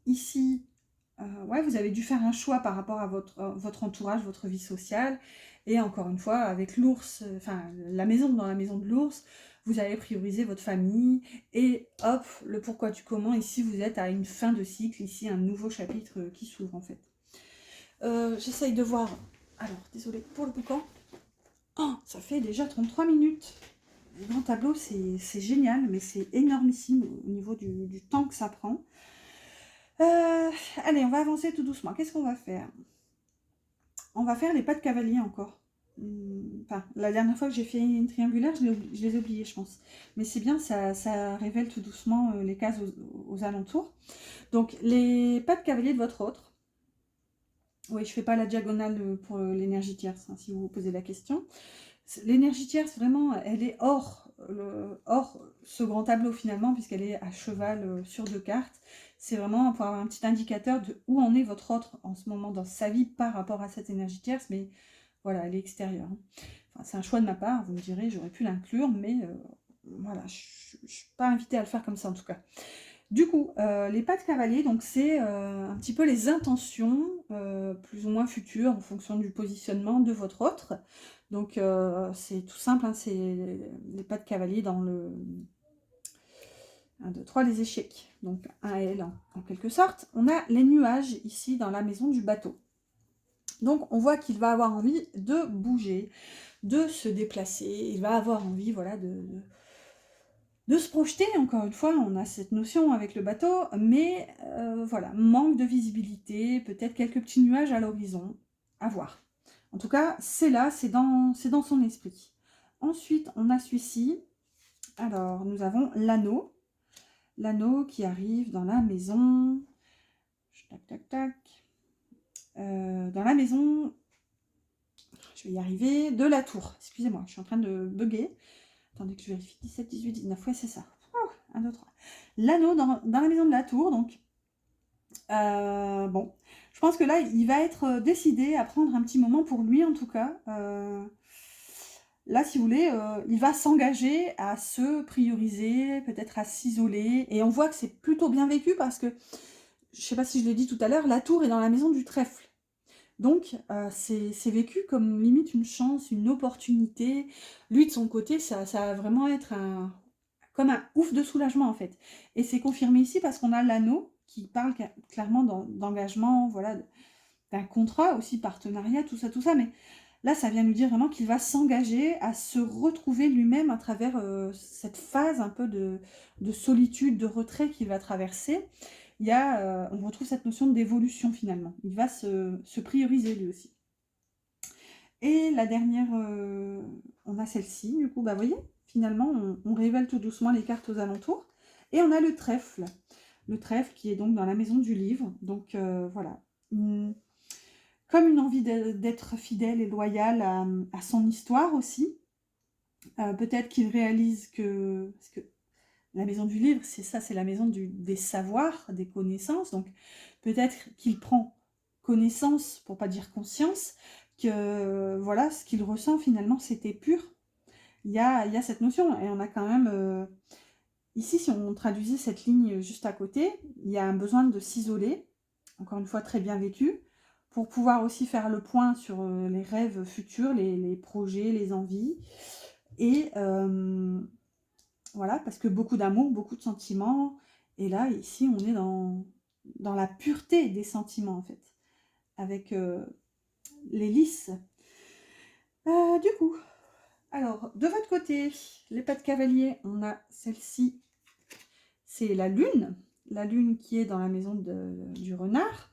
Ici, ouais, vous avez dû faire un choix par rapport à votre entourage, votre vie sociale. Et encore une fois, avec l'ours, enfin, dans la maison de l'ours, vous allez prioriser votre famille. Et hop, le pourquoi du comment. Ici, vous êtes à une fin de cycle. Ici, un nouveau chapitre qui s'ouvre, en fait. J'essaye de voir... Alors, désolée pour le boucan. Oh, ça fait déjà 33 minutes. Le grand tableau, c'est génial, mais c'est énormissime au niveau du temps que ça prend. Allez, on va avancer tout doucement. Qu'est-ce qu'on va faire? On va faire les pas de cavalier encore. Enfin, la dernière fois que j'ai fait une triangulaire, je les ai oubliés, je pense. Mais c'est bien, ça révèle tout doucement les cases aux alentours. Donc, les pas de cavalier de votre autre. Oui, je ne fais pas la diagonale pour l'énergie tierce, hein, si vous vous posez la question. L'énergie tierce, vraiment, elle est hors ce grand tableau finalement, puisqu'elle est à cheval sur 2 cartes. C'est vraiment pour avoir un petit indicateur de où en est votre autre en ce moment dans sa vie par rapport à cette énergie tierce, mais voilà, elle est extérieure. Enfin, c'est un choix de ma part, vous me direz, j'aurais pu l'inclure, mais voilà, je ne suis pas invitée à le faire comme ça en tout cas. Du coup, les pas de cavalier, donc c'est un petit peu les intentions, plus ou moins futures, en fonction du positionnement de votre autre. Donc, c'est tout simple, hein, c'est les pas de cavalier dans le 1, 2, 3, les échecs. Donc, un L en quelque sorte. On a les nuages ici dans la maison du bateau. Donc, on voit qu'il va avoir envie de bouger, de se déplacer. Il va avoir envie, voilà, de se projeter. Encore une fois, on a cette notion avec le bateau, mais voilà, manque de visibilité, peut-être quelques petits nuages à l'horizon, à voir. En tout cas, c'est là, c'est dans son esprit. Ensuite, on a celui-ci. Alors, nous avons l'anneau. L'anneau qui arrive dans la maison. Tac, tac, tac. Dans la maison, je vais y arriver, de la tour. Excusez-moi, je suis en train de bugger. Attendez que je vérifie. 17, 18, 19. Ouais, c'est ça. 1, 2, 3. L'anneau dans la maison de la tour, donc. Bon, je pense que là, il va être décidé à prendre un petit moment pour lui, en tout cas. Là, si vous voulez, il va s'engager à se prioriser, peut-être à s'isoler. Et on voit que c'est plutôt bien vécu parce que, je ne sais pas si je l'ai dit tout à l'heure, la tour est dans la maison du trèfle. Donc, c'est vécu comme limite une chance, une opportunité. Lui, de son côté, ça va vraiment être comme un ouf de soulagement, en fait. Et c'est confirmé ici parce qu'on a l'anneau qui parle clairement d'engagement, voilà, d'un contrat aussi, partenariat, tout ça. Mais là, ça vient nous dire vraiment qu'il va s'engager à se retrouver lui-même à travers cette phase un peu de solitude, de retrait qu'il va traverser. On retrouve cette notion d'évolution finalement. Il va se prioriser lui aussi. Et la dernière, on a celle-ci, du coup, bah vous voyez, finalement, on révèle tout doucement les cartes aux alentours. Et on a le trèfle. Le trèfle qui est donc dans la maison du livre. Donc voilà, comme une envie d'être fidèle et loyal à son histoire aussi. Peut-être qu'il réalise parce que la maison du livre, c'est ça, c'est la maison des savoirs, des connaissances. Donc peut-être qu'il prend connaissance, pour pas dire conscience, que voilà, ce qu'il ressent finalement, c'était pur. Il y a cette notion, et on a quand même... ici, si on traduisait cette ligne juste à côté, il y a un besoin de s'isoler, encore une fois très bien vécu, pour pouvoir aussi faire le point sur les rêves futurs, les projets, les envies. Et voilà, parce que beaucoup d'amour, beaucoup de sentiments. Et là, ici, on est dans la pureté des sentiments, en fait, avec les lys. Du coup, alors, de votre côté, les pattes cavaliers, on a celle-ci, c'est la lune qui est dans la maison du renard.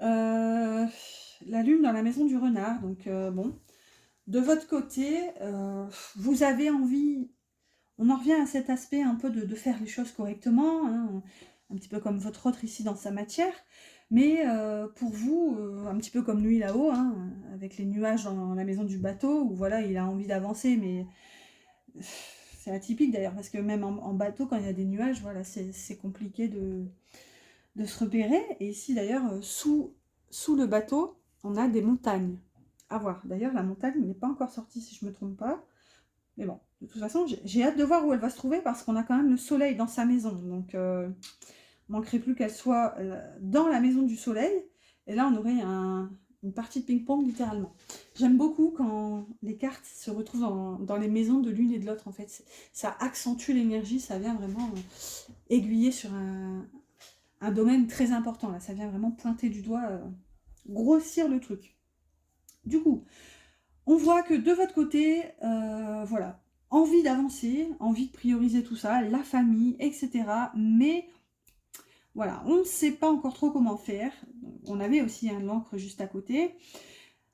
La lune dans la maison du renard, donc bon, de votre côté, vous avez envie, on en revient à cet aspect un peu de faire les choses correctement, hein, un petit peu comme votre autre ici dans sa matière, mais pour vous, un petit peu comme lui là-haut, hein, avec les nuages dans la maison du bateau, où voilà, il a envie d'avancer, mais c'est atypique d'ailleurs, parce que même en bateau, quand il y a des nuages, voilà, c'est compliqué de se repérer. Et ici d'ailleurs, sous le bateau, on a des montagnes à voir. D'ailleurs, la montagne n'est pas encore sortie, si je ne me trompe pas. Mais bon, de toute façon, j'ai hâte de voir où elle va se trouver parce qu'on a quand même le soleil dans sa maison. Donc, manquerait plus qu'elle soit dans la maison du soleil. Et là, on aurait une partie de ping-pong littéralement. J'aime beaucoup quand les cartes se retrouvent dans les maisons de l'une et de l'autre. En fait, ça accentue l'énergie, ça vient vraiment aiguiller sur un domaine très important. Là, ça vient vraiment pointer du doigt, grossir le truc. Du coup, on voit que de votre côté, voilà, envie d'avancer, envie de prioriser tout ça, la famille, etc. Mais voilà, on ne sait pas encore trop comment faire. On avait aussi l'encre juste à côté.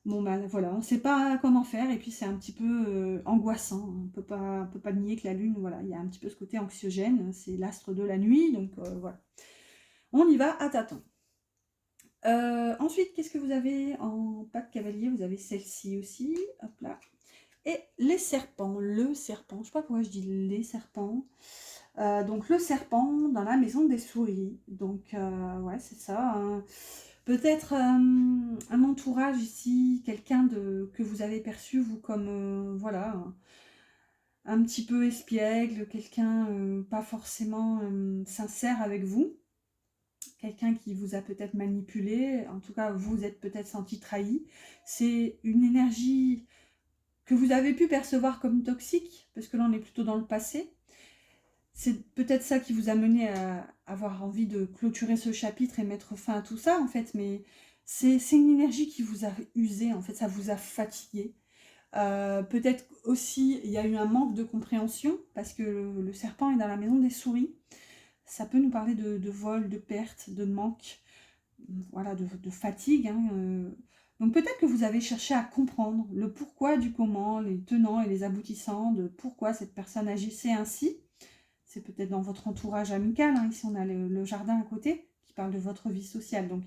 Bon ben voilà, on ne sait pas comment faire et puis c'est un petit peu angoissant. On peut pas nier que la lune, voilà, il y a un petit peu ce côté anxiogène. C'est l'astre de la nuit, donc voilà. On y va à tâtons. Ensuite, qu'est-ce que vous avez en patte cavalier? Vous avez celle-ci aussi, hop là. Et les serpents, le serpent, je ne sais pas pourquoi je dis les serpents. Donc le serpent dans la maison des souris. Donc ouais, c'est ça. Hein. Peut-être un entourage ici, quelqu'un que vous avez perçu, vous, comme voilà, un petit peu espiègle, quelqu'un pas forcément sincère avec vous. Quelqu'un qui vous a peut-être manipulé, en tout cas vous êtes peut-être senti trahi. C'est une énergie que vous avez pu percevoir comme toxique, parce que là on est plutôt dans le passé. C'est peut-être ça qui vous a mené à avoir envie de clôturer ce chapitre et mettre fin à tout ça en fait, mais c'est une énergie qui vous a usé, en fait, ça vous a fatigué. Peut-être aussi, il y a eu un manque de compréhension, parce que le serpent est dans la maison des souris. Ça peut nous parler de vol, de perte, de manque, voilà, de fatigue, hein, Donc peut-être que vous avez cherché à comprendre le pourquoi du comment, les tenants et les aboutissants de pourquoi cette personne agissait ainsi. C'est peut-être dans votre entourage amical, hein. Ici on a le jardin à côté qui parle de votre vie sociale. Donc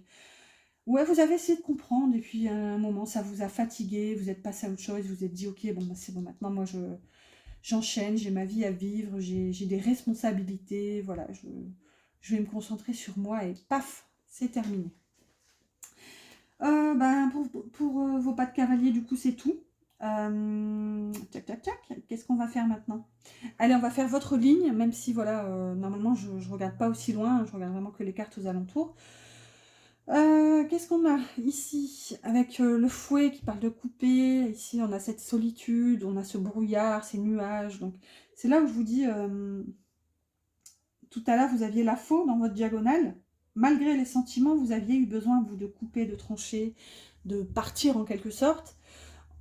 ouais, vous avez essayé de comprendre et puis à un moment ça vous a fatigué, vous êtes passé à autre chose, vous vous êtes dit ok, bon bah, c'est bon, maintenant moi j'enchaîne, j'ai ma vie à vivre, j'ai des responsabilités, voilà, je vais me concentrer sur moi et paf, c'est terminé. Ben, pour vos pas de cavalier, du coup, c'est tout. Tac, tac, tac. Qu'est-ce qu'on va faire maintenant? Allez, on va faire votre ligne, même si, voilà, normalement, je ne regarde pas aussi loin. Je regarde vraiment que les cartes aux alentours. Qu'est-ce qu'on a ici? Avec le fouet qui parle de couper. Ici, on a cette solitude, on a ce brouillard, ces nuages. Donc, c'est là où je vous dis, tout à l'heure, vous aviez la faux dans votre diagonale. Malgré les sentiments, vous aviez eu besoin, vous, de couper, de trancher, de partir en quelque sorte.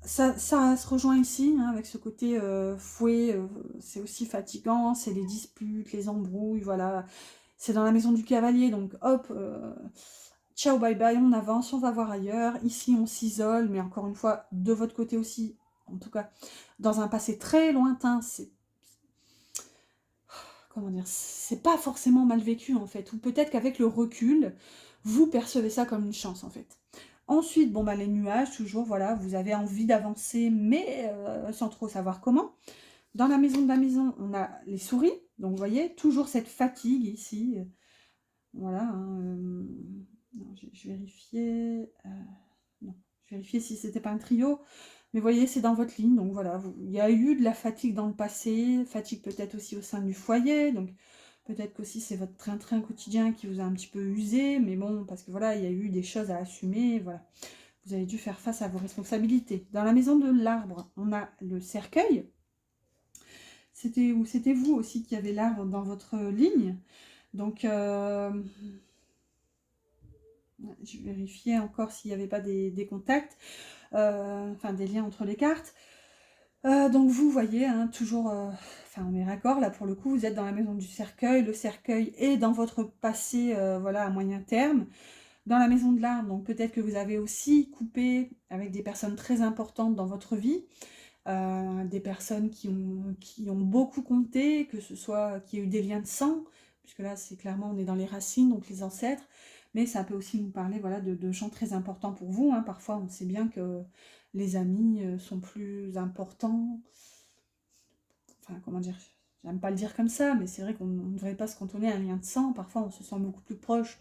Ça se rejoint ici, hein, avec ce côté fouet, c'est aussi fatigant, c'est les disputes, les embrouilles, voilà. C'est dans la maison du cavalier, donc hop, ciao, bye bye, on avance, on va voir ailleurs. Ici, on s'isole, mais encore une fois, de votre côté aussi, en tout cas, dans un passé très lointain, c'est comment dire, c'est pas forcément mal vécu en fait, ou peut-être qu'avec le recul, vous percevez ça comme une chance en fait. Ensuite, bon bah les nuages, toujours, voilà, vous avez envie d'avancer, mais sans trop savoir comment. Dans la maison de la maison, on a les souris, donc vous voyez, toujours cette fatigue ici, voilà. Hein, non, je vérifiais, non, je vérifiais si c'était pas un trio. Mais vous voyez, c'est dans votre ligne, donc voilà, il y a eu de la fatigue dans le passé, fatigue peut-être aussi au sein du foyer, donc peut-être qu'aussi c'est votre train-train quotidien qui vous a un petit peu usé, mais bon, parce que voilà, il y a eu des choses à assumer, voilà. Vous avez dû faire face à vos responsabilités. Dans la maison de l'arbre, on a le cercueil. C'était vous aussi qui avez l'arbre dans votre ligne. Donc, je vérifiais encore s'il n'y avait pas des contacts, enfin des liens entre les cartes. Donc vous voyez, hein, toujours, enfin on est raccord, là pour le coup, vous êtes dans la maison du cercueil, le cercueil est dans votre passé, voilà, à moyen terme. Dans la maison de l'arbre, donc peut-être que vous avez aussi coupé avec des personnes très importantes dans votre vie, des personnes qui ont beaucoup compté, que ce soit qui a eu des liens de sang, puisque là c'est clairement, on est dans les racines, donc les ancêtres, mais ça peut aussi nous parler, voilà, de gens très importants pour vous, hein. Parfois on sait bien que les amis sont plus importants, enfin comment dire, j'aime pas le dire comme ça, mais c'est vrai qu'on ne devrait pas se cantonner à un lien de sang, parfois on se sent beaucoup plus proche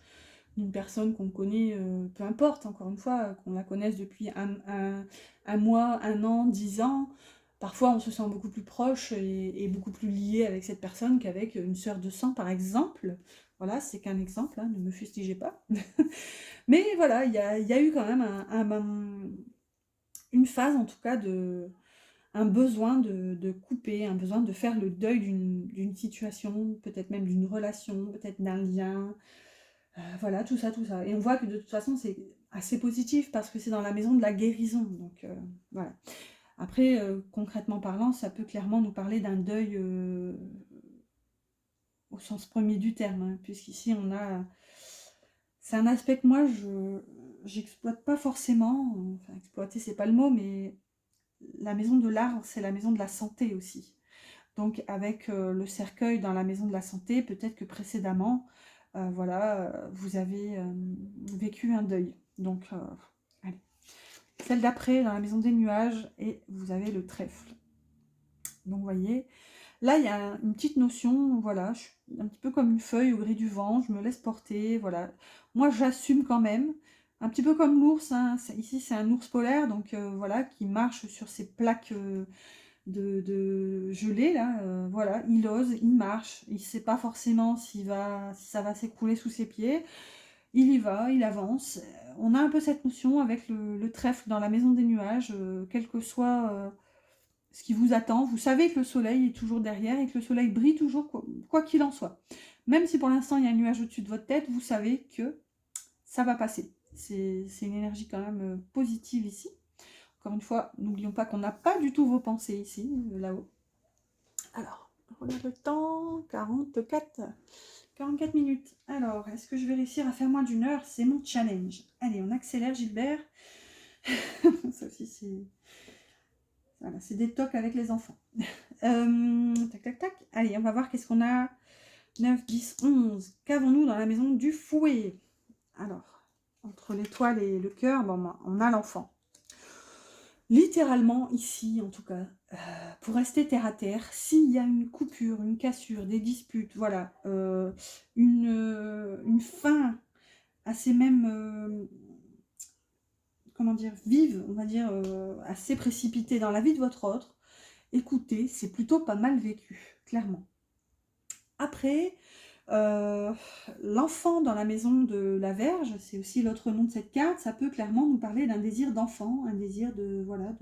d'une personne qu'on connaît, peu importe, encore une fois, qu'on la connaisse depuis un mois, un an, 10 ans, parfois on se sent beaucoup plus proche et beaucoup plus lié avec cette personne qu'avec une sœur de sang par exemple. Voilà, c'est qu'un exemple, hein, ne me fustigez pas. Mais voilà, il y a eu quand même une phase en tout cas un besoin de couper, un besoin de faire le deuil d'une situation, peut-être même d'une relation, peut-être d'un lien, voilà, tout ça, tout ça. Et on voit que de toute façon, c'est assez positif parce que c'est dans la maison de la guérison. Donc voilà. Après, concrètement parlant, ça peut clairement nous parler d'un deuil au sens premier du terme, hein, puisqu'ici on a. C'est un aspect que moi je j'exploite pas forcément. Enfin, exploiter, c'est pas le mot, mais la maison de l'arbre, c'est la maison de la santé aussi. Donc avec le cercueil dans la maison de la santé, peut-être que précédemment, voilà, vous avez vécu un deuil. Donc, allez. Celle d'après, dans la maison des nuages, et vous avez le trèfle. Donc, vous voyez, là, il y a une petite notion, voilà, je suis un petit peu comme une feuille au gré du vent, je me laisse porter, voilà. Moi, j'assume quand même, un petit peu comme l'ours, hein. Ici, c'est un ours polaire, donc voilà, qui marche sur ses plaques de gelée, là, voilà, il ose, il marche, il ne sait pas forcément si ça va s'écrouler sous ses pieds, il y va, il avance. On a un peu cette notion avec le trèfle dans la maison des nuages, quel que soit ce qui vous attend, vous savez que le soleil est toujours derrière et que le soleil brille toujours, quoi qu'il en soit. Même si pour l'instant il y a un nuage au-dessus de votre tête, vous savez que ça va passer. C'est une énergie quand même positive ici. Encore une fois, n'oublions pas qu'on n'a pas du tout vos pensées ici, là-haut. Alors, on regarde le temps, 44 minutes. Alors, est-ce que je vais réussir à faire moins d'1 heure? C'est mon challenge. Allez, on accélère, Gilbert. Ça aussi, c'est... Voilà, c'est des tocs avec les enfants. Tac, tac, tac. Allez, on va voir qu'est-ce qu'on a. 9, 10, 11. Qu'avons-nous dans la maison du fouet? Alors, entre l'étoile et le cœur, bon, on a l'enfant. Littéralement, ici, en tout cas, pour rester terre à terre, s'il y a une coupure, une cassure, des disputes, voilà, une fin assez même, comment dire, vive, on va dire, assez précipitée dans la vie de votre autre, écoutez, c'est plutôt pas mal vécu, clairement. Après, l'enfant dans la maison de la Vierge, c'est aussi l'autre nom de cette carte, ça peut clairement nous parler d'un désir d'enfant, un désir de, voilà,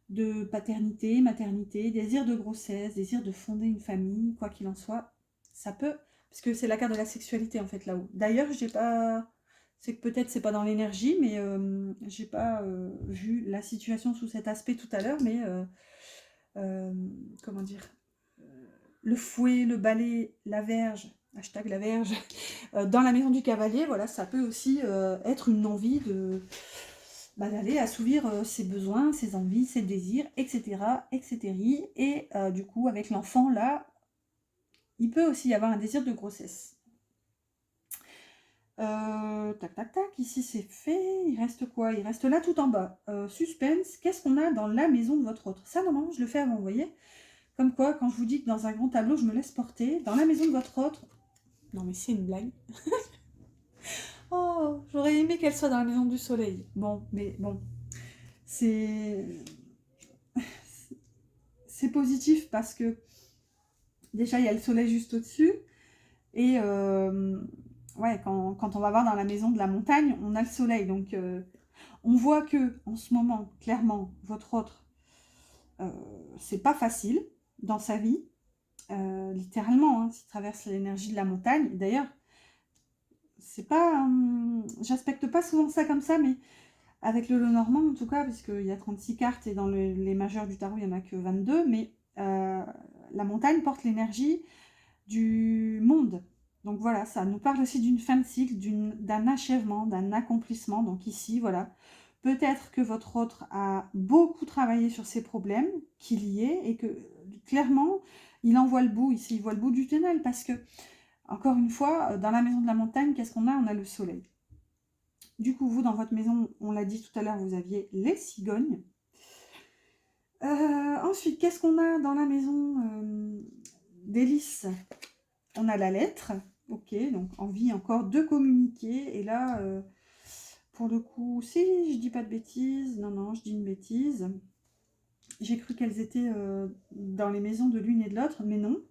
de paternité, maternité, désir de grossesse, désir de fonder une famille, quoi qu'il en soit, ça peut, parce que c'est la carte de la sexualité en fait là-haut. D'ailleurs, j'ai pas, c'est que peut-être c'est pas dans l'énergie, mais j'ai pas vu la situation sous cet aspect tout à l'heure, mais comment dire, le fouet, le balai, la verge, hashtag la verge, dans la maison du cavalier, voilà, ça peut aussi être une envie de d'aller assouvir ses besoins, ses envies, ses désirs, etc. etc. Et du coup, avec l'enfant, là, il peut aussi y avoir un désir de grossesse. Tac, tac, tac, ici c'est fait. Il reste quoi? Il reste là tout en bas. Suspense, qu'est-ce qu'on a dans la maison de votre autre? Ça, normalement, je le fais avant, vous voyez? Comme quoi, quand je vous dis que dans un grand tableau, je me laisse porter, dans la maison de votre autre... Non, mais c'est une blague. Oh, j'aurais aimé qu'elle soit dans la maison du soleil. Bon, mais bon, c'est positif parce que déjà, il y a le soleil juste au-dessus. Et ouais, quand on va voir dans la maison de la montagne, on a le soleil. Donc, on voit que en ce moment, clairement, votre autre, c'est pas facile dans sa vie. Littéralement, hein, s'il traverse l'énergie de la montagne. D'ailleurs, c'est pas... j'aspecte pas souvent ça comme ça, mais avec le Lenormand en tout cas, puisqu'il y a 36 cartes et dans les majeurs du tarot, il n'y en a que 22, mais la montagne porte l'énergie du monde. Donc voilà, ça nous parle aussi d'une fin de cycle, d'un achèvement, d'un accomplissement. Donc ici, voilà, peut-être que votre autre a beaucoup travaillé sur ses problèmes, qu'il y est, et que clairement, il en voit le bout, ici, il voit le bout du tunnel, parce que, encore une fois, dans la maison de la montagne, qu'est-ce qu'on a? On a le soleil. Du coup, vous, dans votre maison, on l'a dit tout à l'heure, vous aviez les cigognes. Ensuite, qu'est-ce qu'on a dans la maison d'Hélice? On a la lettre. Ok, donc envie encore de communiquer. Et là, pour le coup, si je dis pas de bêtises, non, je dis une bêtise. J'ai cru qu'elles étaient dans les maisons de l'une et de l'autre, mais non.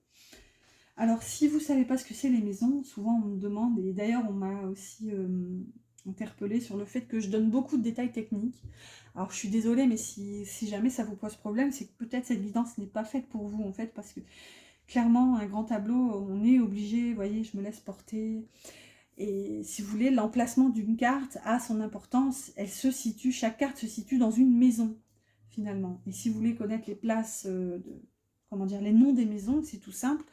Alors, si vous savez pas ce que c'est les maisons, souvent on me demande, et d'ailleurs on m'a aussi interpellée sur le fait que je donne beaucoup de détails techniques. Alors, je suis désolée, mais si jamais ça vous pose problème, c'est que peut-être cette guidance n'est pas faite pour vous, en fait, parce que clairement, un grand tableau, on est obligé, vous voyez, je me laisse porter. Et si vous voulez, l'emplacement d'une carte a son importance. Elle se situe, chaque carte se situe dans une maison, finalement. Et si vous voulez connaître les places, comment dire, les noms des maisons, c'est tout simple.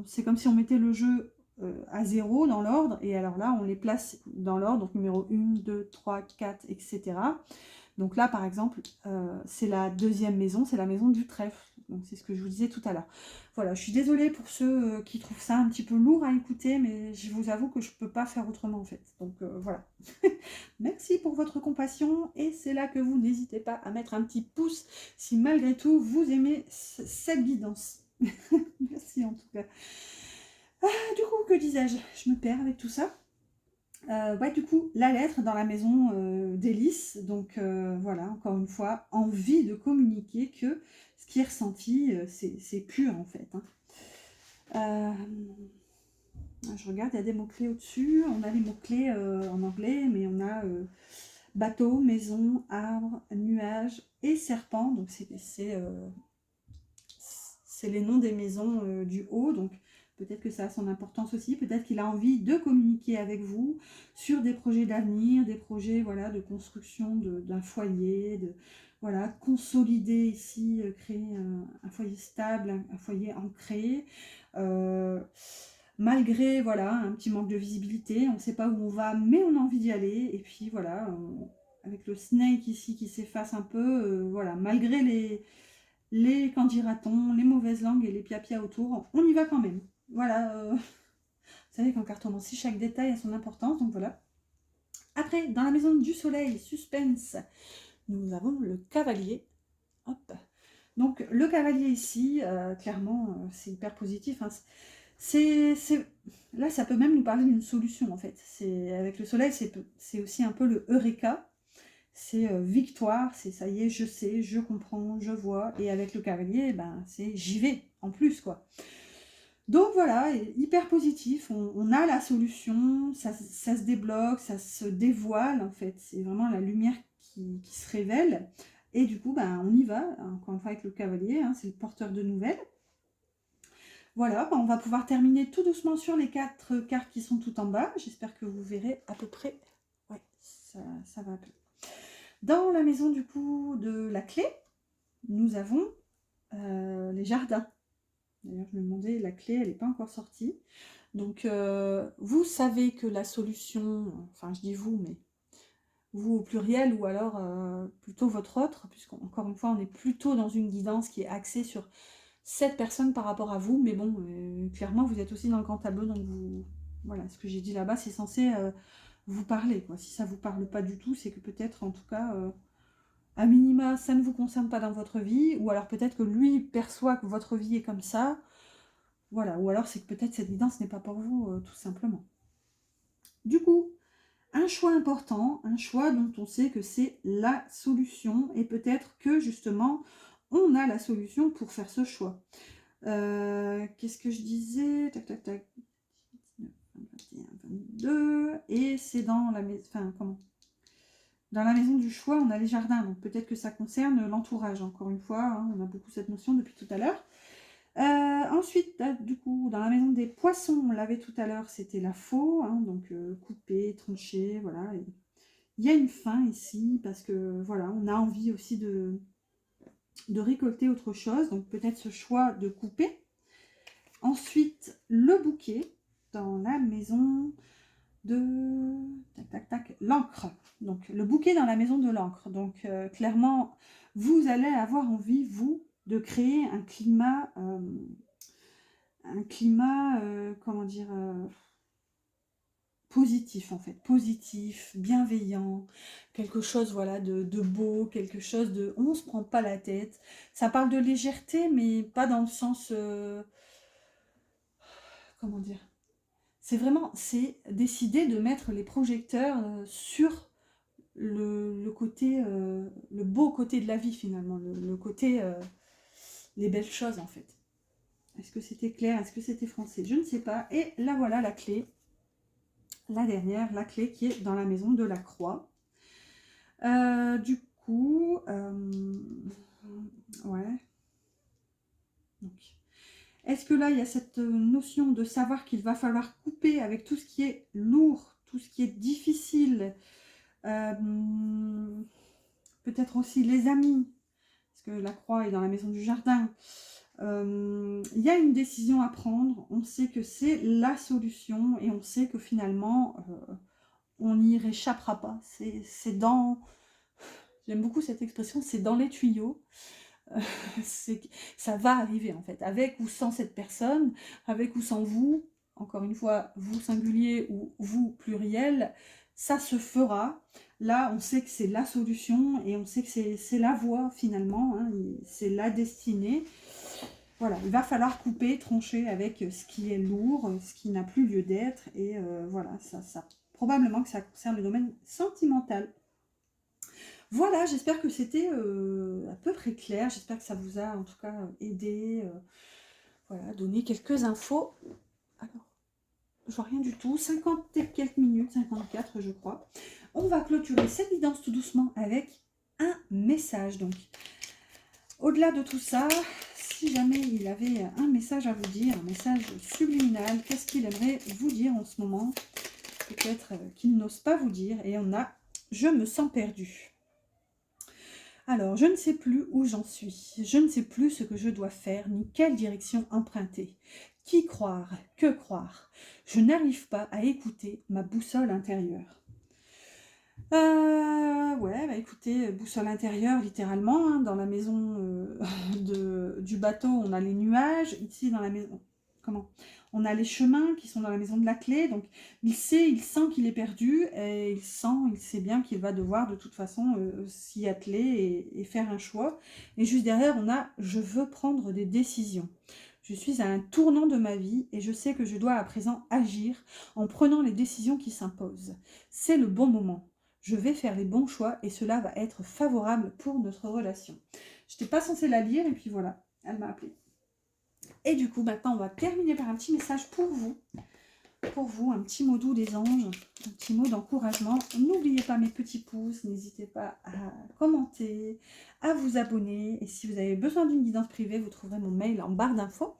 C'est comme si on mettait le jeu à 0 dans l'ordre. Et alors là, on les place dans l'ordre, donc numéro 1, 2, 3, 4, etc. Donc là, par exemple, c'est la deuxième maison, c'est la maison du trèfle. Donc c'est ce que je vous disais tout à l'heure. Voilà, je suis désolée pour ceux qui trouvent ça un petit peu lourd à écouter, mais je vous avoue que je ne peux pas faire autrement en fait. Donc voilà. Merci pour votre compassion et c'est là que vous n'hésitez pas à mettre un petit pouce si malgré tout vous aimez cette guidance. Merci en tout cas. Du coup, que disais-je? Je me perds avec tout ça. Ouais, du coup, la lettre dans la maison d'Hélice. Donc voilà, encore une fois, envie de communiquer que ce qui est ressenti, c'est pur en fait. Hein. Je regarde, il y a des mots-clés au-dessus. On a les mots-clés en anglais, mais on a bateau, maison, arbre, nuage et serpent. Donc c'est les noms des maisons du haut. Donc Peut-être que ça a son importance aussi. Peut-être qu'il a envie de communiquer avec vous sur des projets d'avenir, des projets voilà, de construction d'un foyer, de voilà, consolider ici, créer un foyer stable, un foyer ancré. Malgré voilà, un petit manque de visibilité, on ne sait pas où on va, mais on a envie d'y aller. Et puis voilà, avec le snake ici qui s'efface un peu, voilà, malgré les qu'en dira-t-on, les mauvaises langues et les piapia autour, on y va quand même. Voilà, vous savez qu'en cartomancie, chaque détail a son importance, donc voilà. Après, dans la maison du soleil, suspense, nous avons le cavalier. Hop. Donc le cavalier ici, clairement, c'est hyper positif. Hein. Là, ça peut même nous parler d'une solution en fait. Avec le soleil, c'est aussi un peu le eureka. C'est victoire, c'est ça y est, je sais, je comprends, je vois. Et avec le cavalier, ben, c'est j'y vais en plus quoi. Donc voilà, hyper positif, on a la solution, ça se débloque, ça se dévoile en fait. C'est vraiment la lumière qui se révèle. Et du coup, ben, on y va, encore une fois avec le cavalier, hein, c'est le porteur de nouvelles. Voilà, ben, on va pouvoir terminer tout doucement sur les 4 cartes qui sont tout en bas. J'espère que vous verrez à peu près. Ouais, ça va un peu. Dans la maison du coup de la clé, nous avons les jardins. D'ailleurs, je me demandais, la clé, elle n'est pas encore sortie. Donc, vous savez que la solution, enfin je dis vous, mais vous au pluriel, ou alors plutôt votre autre, puisqu'encore une fois, on est plutôt dans une guidance qui est axée sur cette personne par rapport à vous. Mais bon, clairement, vous êtes aussi dans le grand tableau, donc vous... Voilà, ce que j'ai dit là-bas, c'est censé vous parler, quoi. Si ça ne vous parle pas du tout, c'est que peut-être, en tout cas... à minima, ça ne vous concerne pas dans votre vie, ou alors peut-être que lui perçoit que votre vie est comme ça, voilà, ou alors c'est que peut-être cette guidance n'est pas pour vous, tout simplement. Du coup, un choix important, un choix dont on sait que c'est la solution, et peut-être que justement, on a la solution pour faire ce choix. Qu'est-ce que je disais? Tac, tac, tac. 21, 22, et c'est dans la maison, enfin, comment? Dans la maison du choix, on a les jardins, donc peut-être que ça concerne l'entourage, encore une fois, hein, on a beaucoup cette notion depuis tout à l'heure. Ensuite, du coup, dans la maison des poissons, on l'avait tout à l'heure, c'était la faux, hein, donc coupé, tranché, voilà. Il y a une fin ici, parce que, voilà, on a envie aussi de récolter autre chose, donc peut-être ce choix de couper. Ensuite, le bouquet, dans la maison de tac tac tac l'encre, donc le bouquet dans la maison de l'encre. Donc clairement vous allez avoir envie vous de créer un climat comment dire, positif en fait, positif, bienveillant, quelque chose voilà de beau, quelque chose de on se prend pas la tête. Ça parle de légèreté mais pas dans le sens comment dire, c'est vraiment, c'est décider de mettre les projecteurs sur le côté, le beau côté de la vie finalement, le côté, les belles choses en fait. Est-ce que c'était clair? Est-ce que c'était français? Je ne sais pas. Et là voilà la clé, la dernière, la clé qui est dans la maison de la croix. Du coup, ouais. Donc, est-ce que là, il y a cette notion de savoir qu'il va falloir couper avec tout ce qui est lourd, tout ce qui est difficile, peut-être aussi les amis, parce que la croix est dans la maison du jardin. Il y a une décision à prendre, on sait que c'est la solution et on sait que finalement, on n'y réchappera pas. C'est dans... J'aime beaucoup cette expression, c'est dans les tuyaux. Ça va arriver en fait, avec ou sans cette personne, avec ou sans vous, encore une fois, vous singulier ou vous pluriel, ça se fera. Là, on sait que c'est la solution et on sait que c'est la voie finalement, hein, c'est la destinée. Voilà, il va falloir couper, trancher avec ce qui est lourd, ce qui n'a plus lieu d'être, et voilà, ça probablement que ça concerne le domaine sentimental. Voilà, j'espère que c'était à peu près clair, j'espère que ça vous a en tout cas aidé, voilà, donné quelques infos. Alors, je vois rien du tout, 50 et quelques minutes, 54 je crois. On va clôturer cette guidance tout doucement avec un message. Donc, au-delà de tout ça, si jamais il avait un message à vous dire, un message subliminal, qu'est-ce qu'il aimerait vous dire en ce moment? Peut-être qu'il n'ose pas vous dire. Et on a « Je me sens perdu ». Alors, je ne sais plus où j'en suis. Je ne sais plus ce que je dois faire, ni quelle direction emprunter. Qui croire? Que croire? Je n'arrive pas à écouter ma boussole intérieure. Ouais, bah écoutez, boussole intérieure, littéralement, hein, dans la maison du bateau, on a les nuages. Ici, dans la maison, comment? On a les chemins qui sont dans la maison de la clé. Donc, il sent qu'il est perdu et il sait bien qu'il va devoir de toute façon s'y atteler et faire un choix. Et juste derrière, on a « Je veux prendre des décisions ». Je suis à un tournant de ma vie et je sais que je dois à présent agir en prenant les décisions qui s'imposent. C'est le bon moment. Je vais faire les bons choix et cela va être favorable pour notre relation. Je n'étais pas censée la lire et puis voilà, elle m'a appelée. Et du coup, maintenant, on va terminer par un petit message pour vous. Pour vous, un petit mot doux des anges, un petit mot d'encouragement. N'oubliez pas mes petits pouces, n'hésitez pas à commenter, à vous abonner. Et si vous avez besoin d'une guidance privée, vous trouverez mon mail en barre d'infos.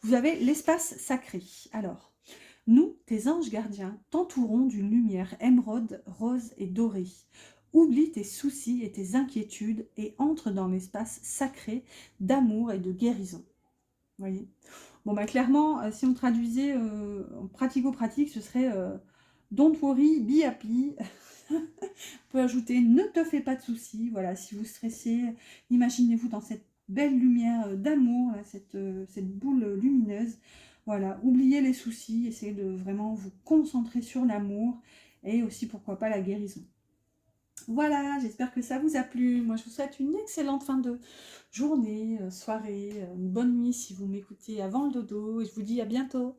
Vous avez l'espace sacré. Alors, nous, tes anges gardiens, t'entourons d'une lumière émeraude, rose et dorée. Oublie tes soucis et tes inquiétudes et entre dans l'espace sacré d'amour et de guérison. Vous voyez? Bon, bah clairement, si on traduisait en pratico-pratique, ce serait don't worry, be happy. On peut ajouter ne te fais pas de soucis. Voilà, si vous stressez, imaginez-vous dans cette belle lumière d'amour, cette boule lumineuse. Voilà, oubliez les soucis, essayez de vraiment vous concentrer sur l'amour et aussi, pourquoi pas, la guérison. Voilà, j'espère que ça vous a plu. Moi, je vous souhaite une excellente fin de journée, soirée, une bonne nuit si vous m'écoutez avant le dodo. Et je vous dis à bientôt.